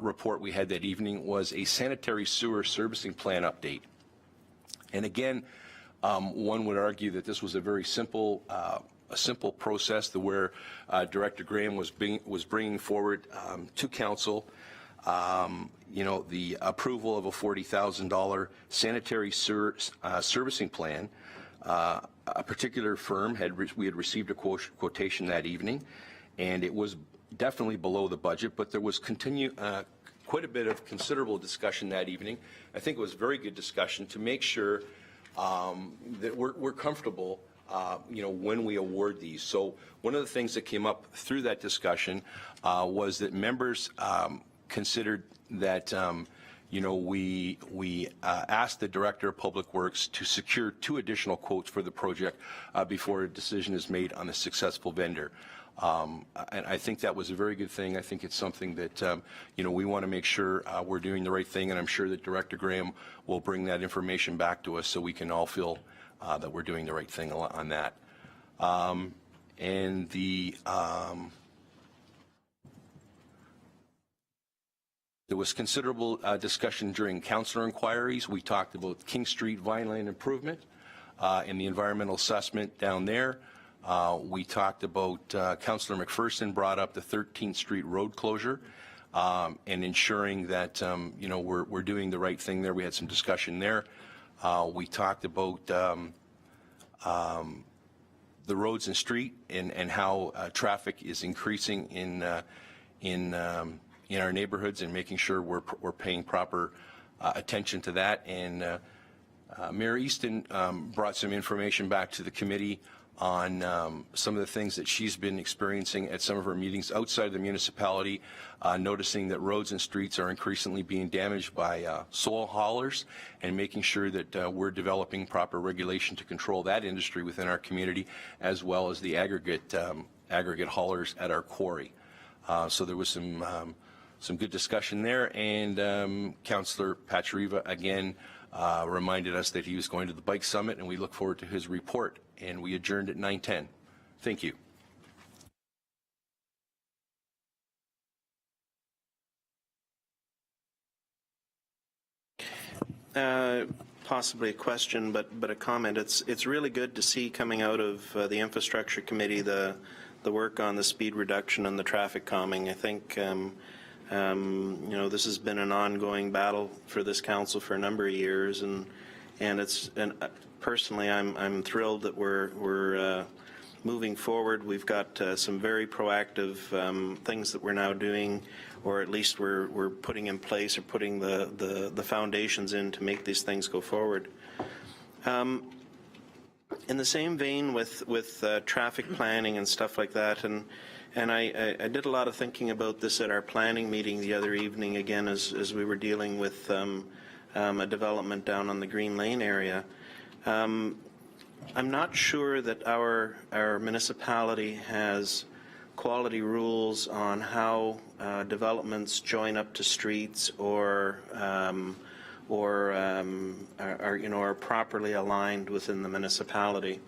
report we had that evening was a sanitary sewer servicing plan update. And again, one would argue that this was a very simple process where Director Graham was bringing forward to council the approval of a $40,000 sanitary sewer servicing plan. A particular firm we had received a quotation that evening, and it was definitely below the budget, but there was quite a bit of considerable discussion that evening. I think it was very good discussion to make sure that we're comfortable when we award these. So one of the things that came up through that discussion was that members considered that we asked the Director of Public Works to secure 2 additional quotes for the project before a decision is made on a successful vendor. And I think that was a very good thing. I think it's something that, we want to make sure we're doing the right thing, and I'm sure that Director Graham will bring that information back to us so we can all feel that we're doing the right thing on that. And there was considerable discussion during councillor inquiries. We talked about King Street Vineland improvement and the environmental assessment down there. We talked about, Councillor McPherson brought up the 13th Street road closure and ensuring that, we're doing the right thing there. We had some discussion there. We talked about the roads and street and how traffic is increasing in our neighborhoods and making sure we're paying proper attention to that. And Mayor Easton brought some information back to the committee on some of the things that she's been experiencing at some of her meetings outside the municipality, noticing that roads and streets are increasingly being damaged by soil haulers, and making sure that we're developing proper regulation to control that industry within our community, as well as the aggregate haulers at our quarry. So there was some good discussion there, and Councillor Pachariva again reminded us that he was going to the Bike Summit, and we look forward to his report. And we adjourned at 9:10. Thank you. Possibly a question, but a comment. It's really good to see coming out of the Infrastructure Committee the work on the speed reduction and the traffic calming. I think this has been an ongoing battle for this council for a number of years, and personally, I'm thrilled that we're moving forward. We've got some very proactive things that we're now doing, or at least we're putting in place or putting the foundations in to make these things go forward. In the same vein with traffic planning and stuff like that, and I did a lot of thinking about this at our planning meeting the other evening, again, as we were dealing with a development down on the Green Lane area. I'm not sure that our municipality has quality rules on how developments join up to streets or are properly aligned within the municipality.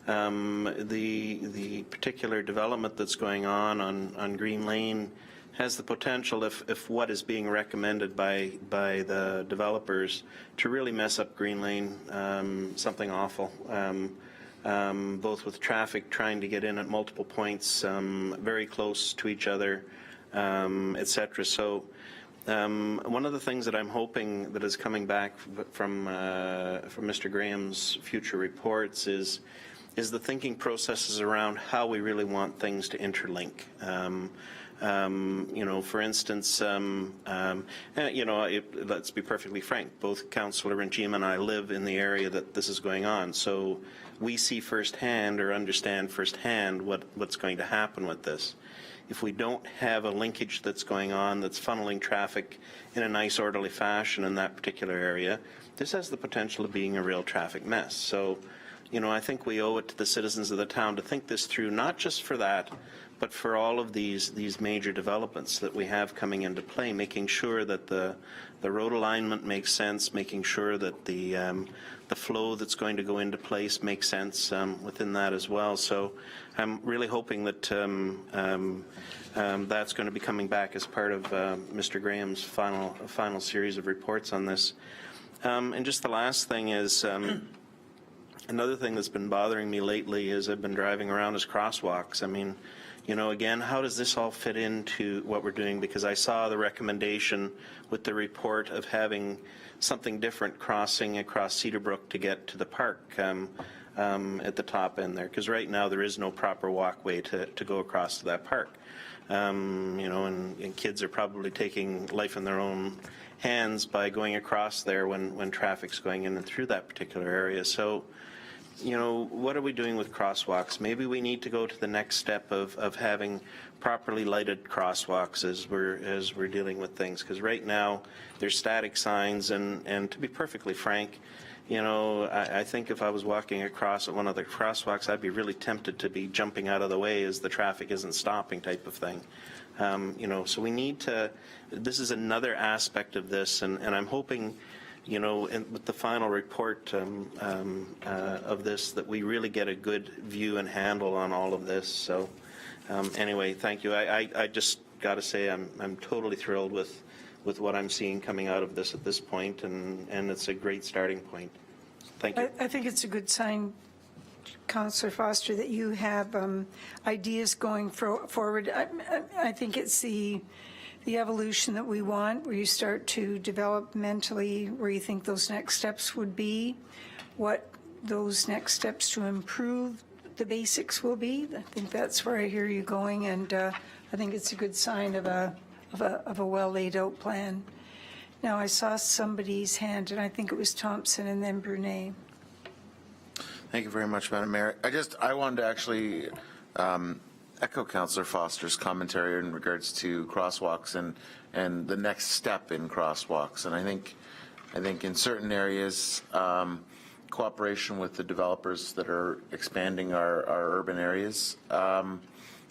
The particular development that's going on Green Lane has the potential, if what is being recommended by the developers, to really mess up Green Lane, something awful. Both with traffic trying to get in at multiple points, very close to each other, etc. So one of the things that I'm hoping that is coming back from Mr. Graham's future reports is the thinking processes around how we really want things to interlink. For instance, let's be perfectly frank, both Councillor Njima and I live in the area that this is going on, so we see firsthand or understand firsthand what's going to happen with this. If we don't have a linkage that's going on that's funneling traffic in a nice orderly fashion in that particular area, this has the potential of being a real traffic mess. So, I think we owe it to the citizens of the town to think this through, not just for that, but for all of these major developments that we have coming into play, making sure that the road alignment makes sense, making sure that the flow that's going to go into place makes sense within that as well. So I'm really hoping that that's going to be coming back as part of Mr. Graham's final series of reports on this. And just the last thing is, another thing that's been bothering me lately as I've been driving around is crosswalks. I mean, again, how does this all fit into what we're doing? Because I saw the recommendation with the report of having something different crossing across Cedar Brook to get to the park at the top end there. Because right now there is no proper walkway to go across to that park. And kids are probably taking life in their own hands by going across there when traffic's going in and through that particular area. So, what are we doing with crosswalks? Maybe we need to go to the next step of having properly lighted crosswalks as we're dealing with things. Because right now there's static signs, and to be perfectly frank, I think if I was walking across at one of the crosswalks, I'd be really tempted to be jumping out of the way as the traffic isn't stopping, type of thing. So we need to. This is another aspect of this, and I'm hoping, with the final report of this, that we really get a good view and handle on all of this. So anyway, thank you. I just got to say I'm totally thrilled with what I'm seeing coming out of this at this point, and it's a great starting point. Thank you. I think it's a good sign, Councillor Foster, that you have ideas going forward. I think it's the evolution that we want, where you start to develop mentally where you think those next steps would be, what those next steps to improve the basics will be. I think that's where I hear you going, and I think it's a good sign of a well laid out plan. Now, I saw somebody's hand, and I think it was Thompson and then Brunet. Thank you very much, Madam Mayor. I wanted to actually echo Councillor Foster's commentary in regards to crosswalks and the next step in crosswalks. And I think in certain areas, cooperation with the developers that are expanding our urban areas,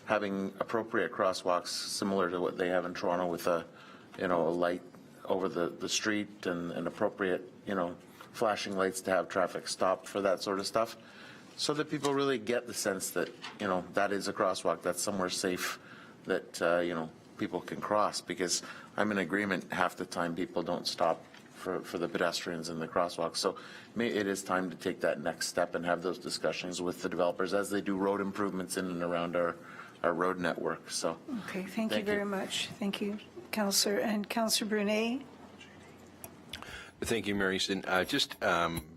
having appropriate crosswalks similar to what they have in Toronto with a light over the street and appropriate, flashing lights to have traffic stop for that sort of stuff, so that people really get the sense that, that is a crosswalk, that's somewhere safe that, people can cross. Because I'm in agreement, half the time people don't stop for the pedestrians in the crosswalk. So it is time to take that next step and have those discussions with the developers as they do road improvements in and around our road network. So. Okay, thank you very much. Thank you, Councillor. And Councillor Brunet? Thank you, Mary Easton. Just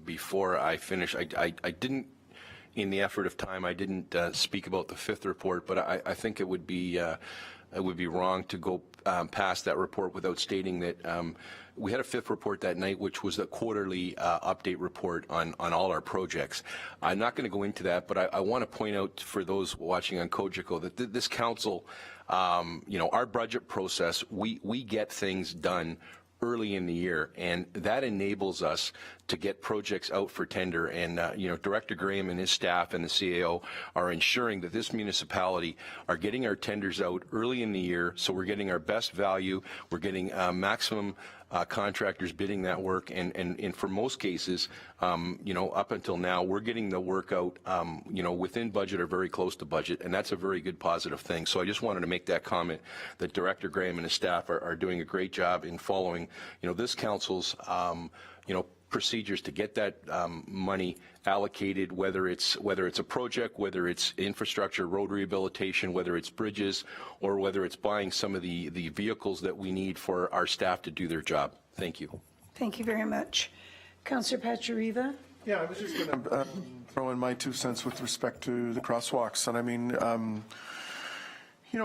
before I finish, I didn't, in the effort of time, I didn't speak about the fifth report, but I think it would be wrong to go past that report without stating that we had a fifth report that night, which was a quarterly update report on all our projects. I'm not going to go into that, but I want to point out for those watching on Cogeco that this council, our budget process, we get things done early in the year, and that enables us to get projects out for tender. And, Director Graham and his staff and the CAO are ensuring that this municipality are getting our tenders out early in the year, so we're getting our best value, we're getting maximum contractors bidding that work, and for most cases, up until now, we're getting the work out, within budget or very close to budget, and that's a very good positive thing. So I just wanted to make that comment that Director Graham and his staff are doing a great job in following, this council's, procedures to get that money allocated, whether it's a project, whether it's infrastructure, road rehabilitation, whether it's bridges, or whether it's buying some of the vehicles that we need for our staff to do their job. Thank you. Thank you very much. Councillor Pachariva? Yeah, I was just going to throw in my 2 cents with respect to the crosswalks. And I mean,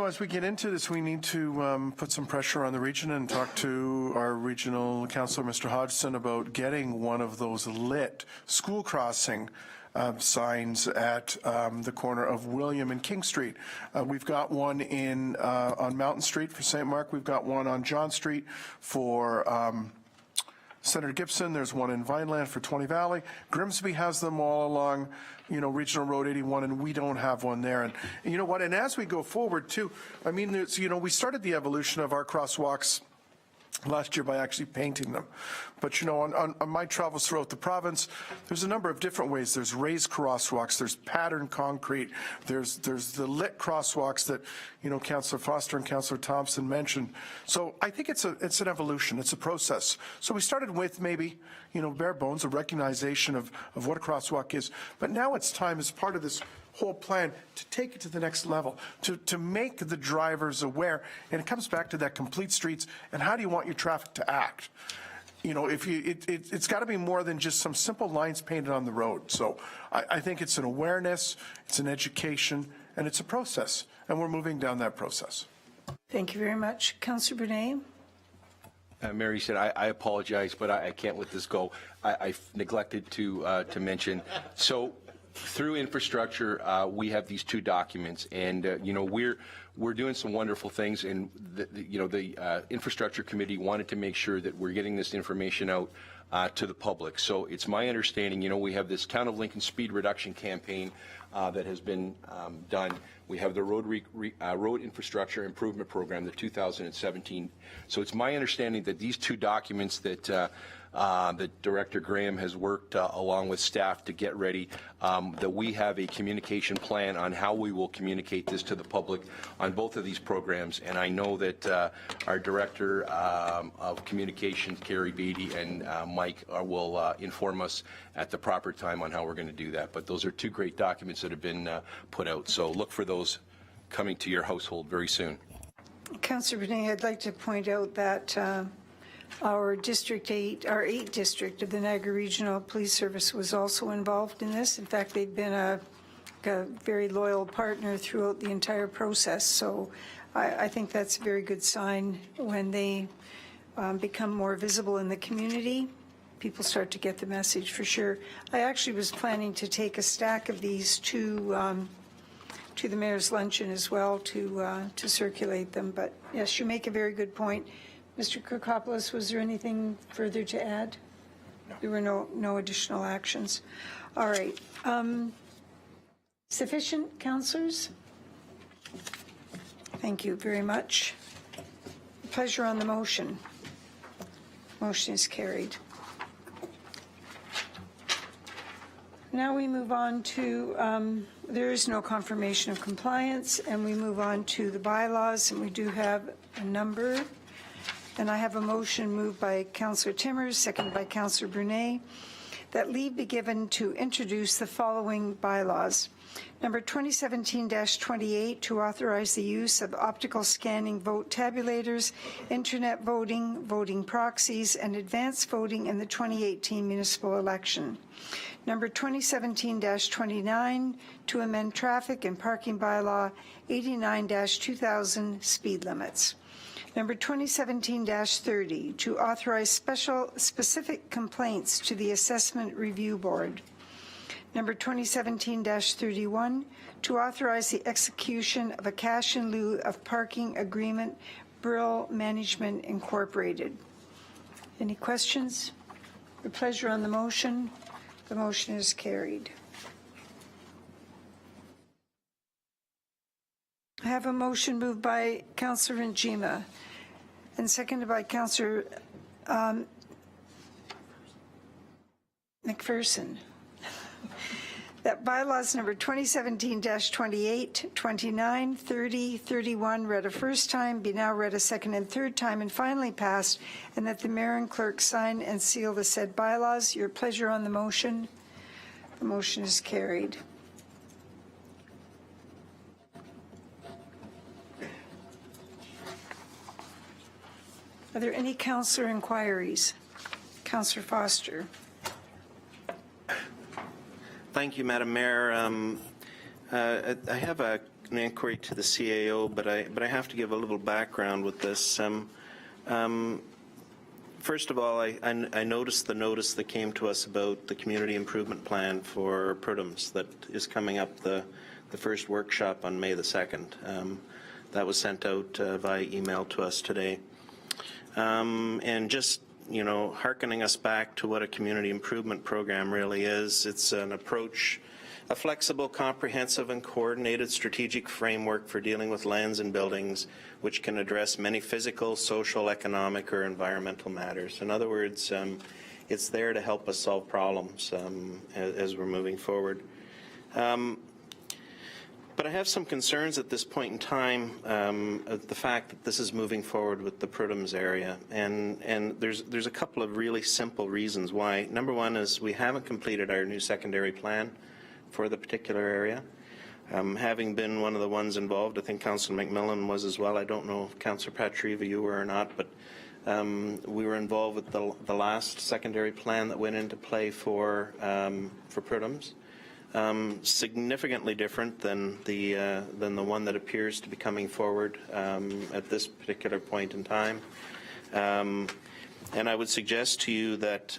as we get into this, we need to put some pressure on the region and talk to our regional councillor, Mr. Hodgson, about getting one of those lit school crossing signs at the corner of William and King Street. We've got one on Mountain Street for St. Mark. We've got one on John Street for Senator Gibson. There's one in Vineland for 20 Valley. Grimsby has them all along, Regional Road 81, and we don't have one there. And you know what? And as we go forward too, I mean, there's, we started the evolution of our crosswalks last year by actually painting them. But on my travels throughout the province, there's a number of different ways. There's raised crosswalks, there's patterned concrete, there's the lit crosswalks that Councillor Foster and Councillor Thompson mentioned. So I think it's an evolution, it's a process. So we started with maybe bare bones, a recognition of what a crosswalk is, but now it's time, as part of this whole plan, to take it to the next level, to make the drivers aware. And it comes back to that complete streets and how do you want your traffic to act? It's got to be more than just some simple lines painted on the road. So I think it's an awareness, it's an education, and it's a process. And we're moving down that process. Thank you very much. Councillor Brunet? Mary said, I apologize, but I can't let this go. I neglected to mention. So through infrastructure, we have these 2 documents, and we're doing some wonderful things. And the infrastructure committee wanted to make sure that we're getting this information out to the public. So it's my understanding, we have this Town of Lincoln Speed Reduction Campaign that has been done. We have the Road Infrastructure Improvement Program, the 2017. So it's my understanding that these 2 documents that Director Graham has worked along with staff to get ready, that we have a communication plan on how we will communicate this to the public on both of these programs. And I know that our Director of Communications, Carrie Beatty, and Mike will inform us at the proper time on how we're going to do that. But those are 2 great documents that have been put out. So look for those coming to your household very soon. Councillor Brunet, I'd like to point out that our District 8, our 8th District of the Niagara Regional Police Service was also involved in this. In fact, they've been a very loyal partner throughout the entire process. So I think that's a very good sign when they become more visible in the community. People start to get the message for sure. I actually was planning to take a stack of these to the mayor's luncheon as well to circulate them. But yes, you make a very good point. Mr. Kirkopoulos, was there anything further to add? No. There were no additional actions. All right. Sufficient, councillors? Thank you very much. Pleasure on the motion. Motion is carried. Now we move on to, there is no confirmation of compliance, and we move on to the bylaws, and we do have a number. And I have a motion moved by Councillor Timmers, seconded by Councillor Brunet, that leave be given to introduce the following bylaws. Number 2017-28, to authorize the use of optical scanning vote tabulators, internet voting, voting proxies, and advanced voting in the 2018 municipal election. Number 2017-29, to amend traffic and parking bylaw 89-2000 speed limits. Number 2017-30, to authorize specific complaints to the Assessment Review Board. Number 2017-31, to authorize the execution of a cash in lieu of parking agreement, Brill Management Incorporated. Any questions? Your pleasure on the motion. The motion is carried. I have a motion moved by Councillor Njima and seconded by Councillor McPherson, that bylaws number 2017-28, 29, 30, 31, read a first time, be now read a second and third time, and finally passed, and that the mayor and clerk sign and seal the said bylaws. Your pleasure on the motion. The motion is carried. Are there any councillor inquiries? Councillor Foster. Thank you, Madam Mayor. I have an inquiry to the CAO, but I have to give a little background with this. First of all, I noticed the notice that came to us about the community improvement plan for Prudhome's that is coming up, the first workshop on May the 2nd. That was sent out via email to us today. And just, you know, hearkening us back to what a community improvement program really is, it's an approach, a flexible, comprehensive, and coordinated strategic framework for dealing with lands and buildings which can address many physical, social, economic, or environmental matters. In other words, it's there to help us solve problems as we're moving forward. But I have some concerns at this point in time of the fact that this is moving forward with the Prudhome's area. And there's a couple of really simple reasons why. Number one is we haven't completed our new secondary plan for the particular area. Having been one of the ones involved, I think Councillor McMillan was as well. I don't know if Councillor Patriva, you were or not, but we were involved with the last secondary plan that went into play for Prudhome's. Significantly different than the one that appears to be coming forward at this particular point in time. And I would suggest to you that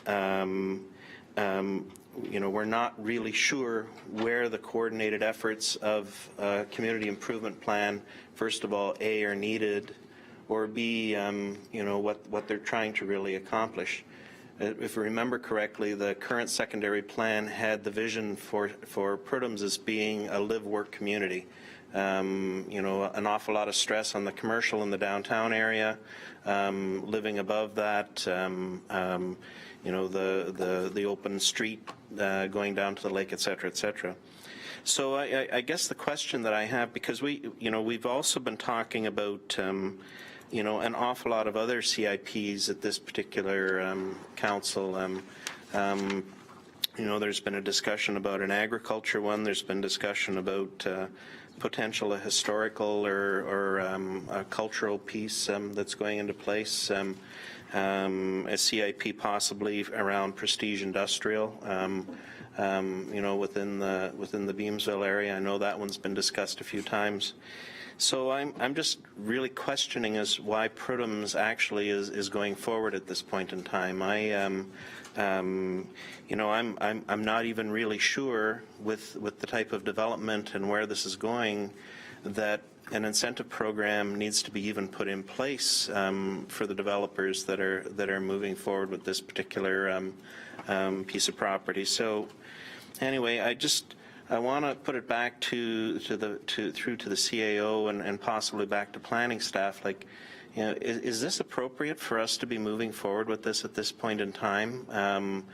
you know, we're not really sure where the coordinated efforts of a community improvement plan, first of all, A, are needed, or B, you know, what they're trying to really accomplish. If you remember correctly, the current secondary plan had the vision for Prudhome's as being a live-work community. You know, an awful lot of stress on the commercial in the downtown area, living above that, you know, the open street going down to the lake, et cetera, et cetera. So I guess the question that I have, because we've also been talking about you know, an awful lot of other CIPs at this particular council. You know, there's been a discussion about an agriculture one. There's been discussion about potential a historical or a cultural piece that's going into place. A CIP possibly around Prestige Industrial. You know, within the Beamsville area. I know that one's been discussed a few times. So I'm just really questioning as why Prudhome's actually is going forward at this point in time. You know, I'm not even really sure with the type of development and where this is going that an incentive program needs to be even put in place for the developers that are moving forward with this particular piece of property. So anyway, I want to put it back through to the CAO and possibly back to planning staff. Like, you know, is this appropriate for us to be moving forward with this at this point in time?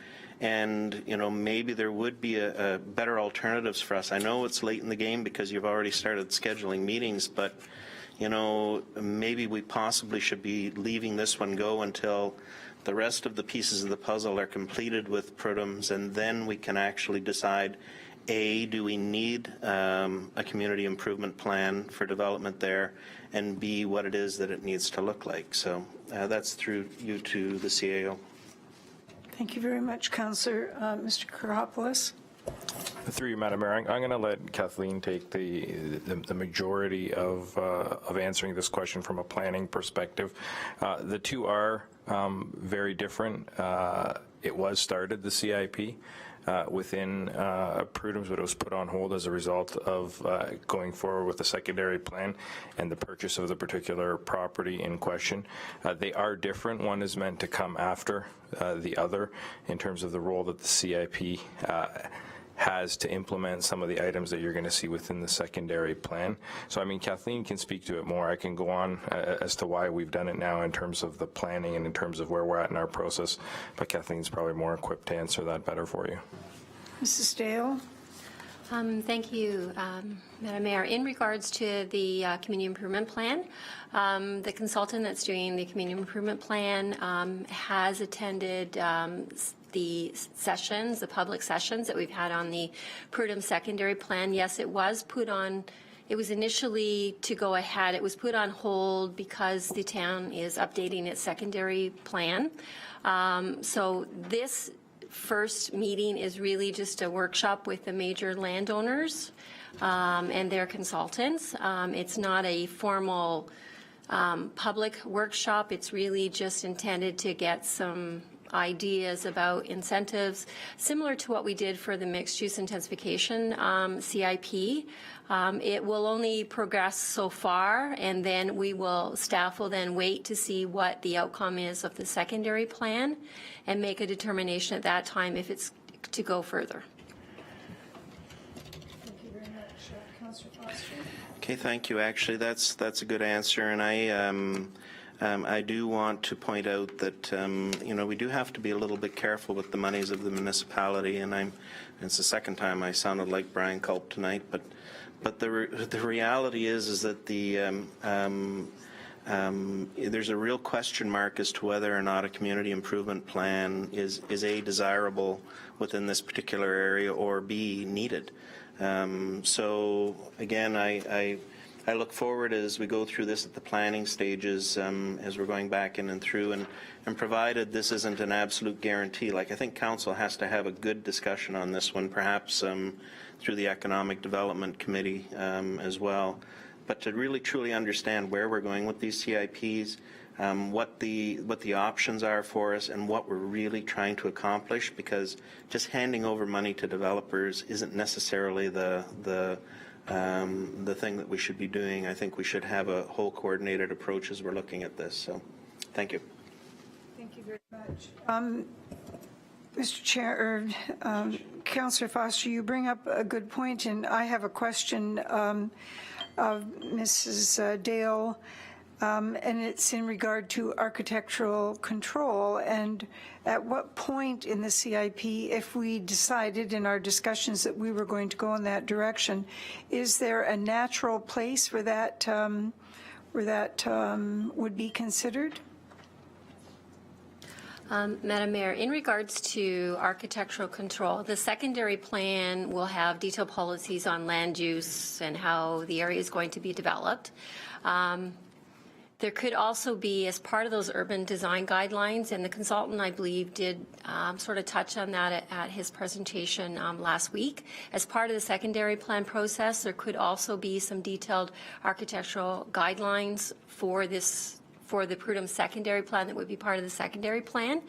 And you know, maybe there would be a better alternatives for us. I know it's late in the game because you've already started scheduling meetings, but you know, maybe we possibly should be leaving this one go until the rest of the pieces of the puzzle are completed with Prudhome's, and then we can actually decide, A, do we need a community improvement plan for development there, and B, what it is that it needs to look like. So that's through you to the CAO. Thank you very much, Councillor. Mr. Karopoulos. Through you, Madam Mayor, I'm going to let Kathleen take the majority of answering this question from a planning perspective. The two are very different. It was started, the CIP, within Prudhome's, but it was put on hold as a result of going forward with the secondary plan and the purchase of the particular property in question. They are different. One is meant to come after the other in terms of the role that the CIP has to implement some of the items that you're going to see within the secondary plan. So, I mean, Kathleen can speak to it more. I can go on as to why we've done it now in terms of the planning and in terms of where we're at in our process, but Kathleen's probably more equipped to answer that better for you. Mrs. Dale? Thank you, Madam Mayor. In regards to the community improvement plan, the consultant that's doing the community improvement plan has attended the sessions, the public sessions that we've had on the Prudhoe secondary plan. Yes, it was put on, it was initially to go ahead. It was put on hold because the town is updating its secondary plan. So this first meeting is really just a workshop with the major landowners and their consultants. It's not a formal public workshop. It's really just intended to get some ideas about incentives, similar to what we did for the mixed-use intensification CIP. It will only progress so far, and then staff will then wait to see what the outcome is of the secondary plan and make a determination at that time if it's to go further. Thank you very much. Councillor Foster? Okay, thank you. Actually, that's a good answer, and I do want to point out that we do have to be a little bit careful with the monies of the municipality, and it's the second time I sounded like Brian Culp tonight, but the reality is that there's a real question mark as to whether or not a community improvement plan is A, desirable within this particular area, or B, needed. So again, I look forward as we go through this at the planning stages, as we're going back in and through, and provided this isn't an absolute guarantee, like I think Council has to have a good discussion on this one, perhaps through the Economic Development Committee as well, but to really truly understand where we're going with these CIPs, what the options are for us, and what we're really trying to accomplish, because just handing over money to developers isn't necessarily the thing that we should be doing. I think we should have a whole coordinated approach as we're looking at this. So, thank you. Thank you very much. Mr. Chair, Councillor Foster, you bring up a good point, and I have a question of Mrs. Dale, and it's in regard to architectural control. And at what point in the CIP, if we decided in our discussions that we were going to go in that direction, is there a natural place where that would be considered? Madam Mayor, in regards to architectural control, the secondary plan will have detailed policies on land use and how the area is going to be developed. There could also be, as part of those urban design guidelines, and the consultant, I believe, did sort of touch on that at his presentation last week. As part of the secondary plan process, there could also be some detailed architectural guidelines for the Prudhoe secondary plan that would be part of the secondary plan.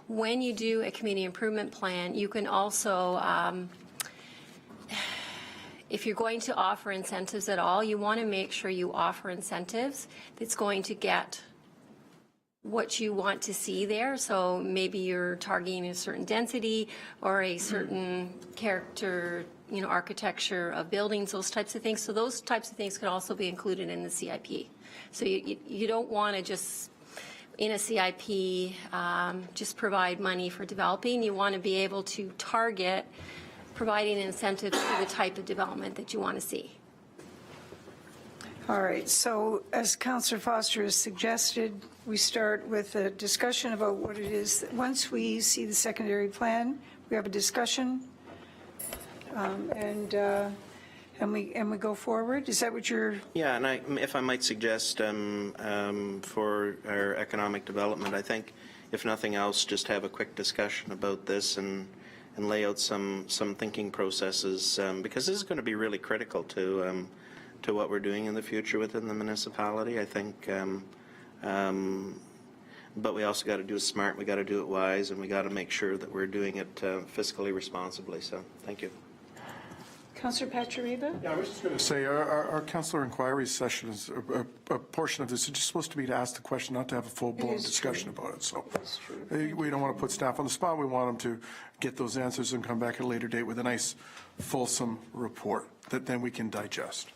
When you do a community improvement plan, you can also, if you're going to offer incentives at all, you want to make sure you offer incentives that's going to get what you want to see there. So maybe you're targeting a certain density or a certain character, architecture of buildings, those types of things. So those types of things could also be included in the CIP. So you don't want to just, in a CIP, just provide money for developing. You want to be able to target providing incentives for the type of development that you want to see. All right, so as Councillor Foster has suggested, we start with a discussion about what it is. Once we see the secondary plan, we have a discussion, and we go forward. Is that what you're? Yeah, and if I might suggest for our economic development, I think if nothing else, just have a quick discussion about this and lay out some thinking processes, because this is going to be really critical to what we're doing in the future within the municipality. I think but we also got to do it smart, we got to do it wise, and we got to make sure that we're doing it fiscally responsibly. So, thank you. Councillor Pachariba? Yeah, I was just going to say, our councillor inquiry session is, a portion of this is just supposed to be to ask the question, not to have a full-blown discussion about it. So we don't want to put staff on the spot. We want them to get those answers and come back at a later date with a nice, fulsome report that then we can digest.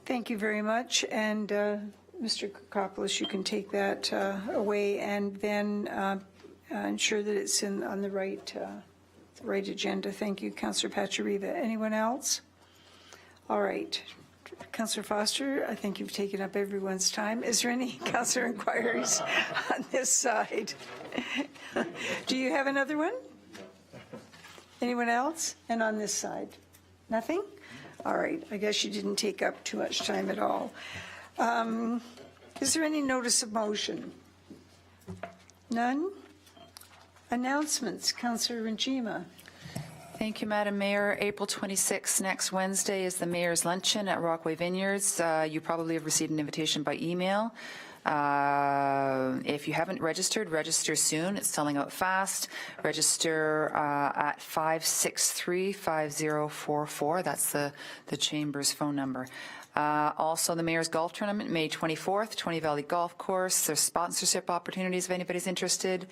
Thank you very much. And Mr. Kokopoulos, you can take that away and then ensure that it's on the right agenda. Thank you, Councillor Pachariba. Anyone else? All right. Councillor Foster, I think you've taken up everyone's time. Is there any councillor inquiries on this side? Do you have another one? Anyone else? And on this side? Nothing? All right. I guess you didn't take up too much time at all. Is there any notice of motion? None? Announcements. Councillor Ranjima. Thank you, Madam Mayor. April 26th, next Wednesday, is the Mayor's Luncheon at Rockaway Vineyards. You probably have received an invitation by email. If you haven't registered, register soon. It's selling out fast. Register at 563-5044. That's the Chamber's phone number. Also, the Mayor's Golf Tournament, May 24th, 20 Valley Golf Course. There's sponsorship opportunities if anybody's interested.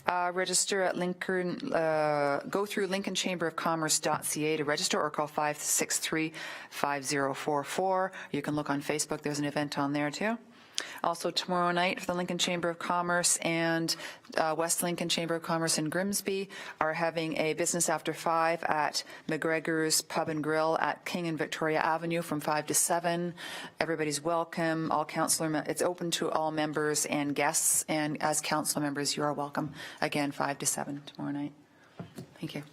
Register at Lincoln, go through lincolnchamberofcommerce.ca to register or call 563-5044. You can look on Facebook. There's an event on there too. Also tomorrow night, the Lincoln Chamber of Commerce and West Lincoln Chamber of Commerce in Grimsby are having a business after 5 at McGregor's Pub and Grill at King and Victoria Avenue from 5 to 7. Everybody's welcome. It's open to all members and guests, and as council members, you are welcome. Again, 5 to 7 tomorrow night. Thank you.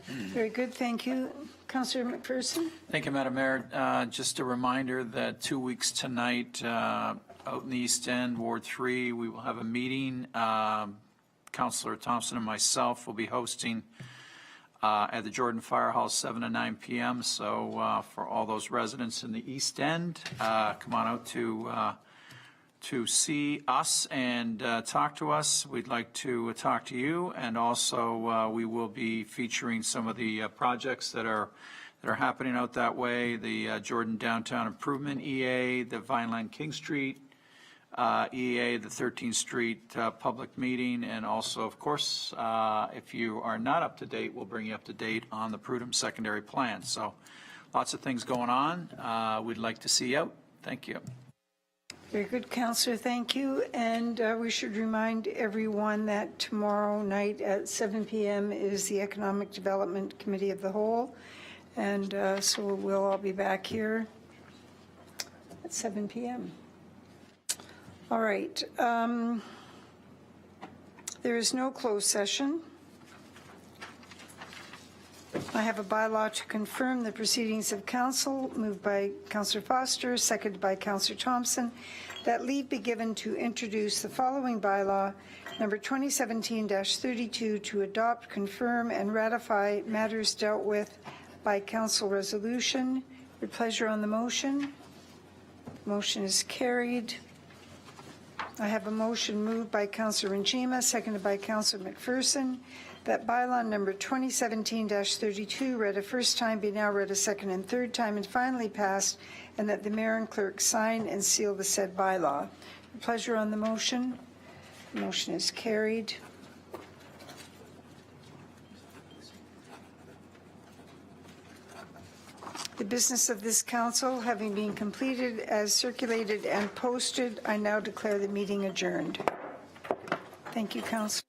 Very good. Thank you. Councillor McPherson? Thank you, Madam Mayor. Just a reminder that 2 weeks tonight, out in the East End, Ward 3, we will have a meeting. Councillor Thompson and myself will be hosting at the Jordan Fire Hall, 7 to 9 p.m. So for all those residents in the East End, come on out to see us and talk to us. We'd like to talk to you, and also we will be featuring some of the projects that are happening out that way, the Jordan Downtown Improvement EA, the Vineland King Street EA, the 13th Street public meeting, and also, of course, if you are not up to date, we'll bring you up to date on the Prudhoe secondary plan. So lots of things going on. We'd like to see you out. Thank you. Very good, Councillor. Thank you. And we should remind everyone that tomorrow night at 7 p.m. is the Economic Development Committee of the Whole. And so we'll all be back here at 7 p.m. All right. There is no closed session. I have a bylaw to confirm the proceedings of council, moved by Councillor Foster, seconded by Councillor Thompson, that leave be given to introduce the following bylaw, number 2017-32, to adopt, confirm, and ratify matters dealt with by council resolution. Your pleasure on the motion. Motion is carried. I have a motion moved by Councillor Ranjima, seconded by Councillor McPherson, that bylaw number 2017-32 read a first time be now read a second and third time and finally passed, and that the mayor and clerk sign and seal the said bylaw. Your pleasure on the motion. The motion is carried. The business of this council having been completed as circulated and posted, I now declare the meeting adjourned. Thank you, Council.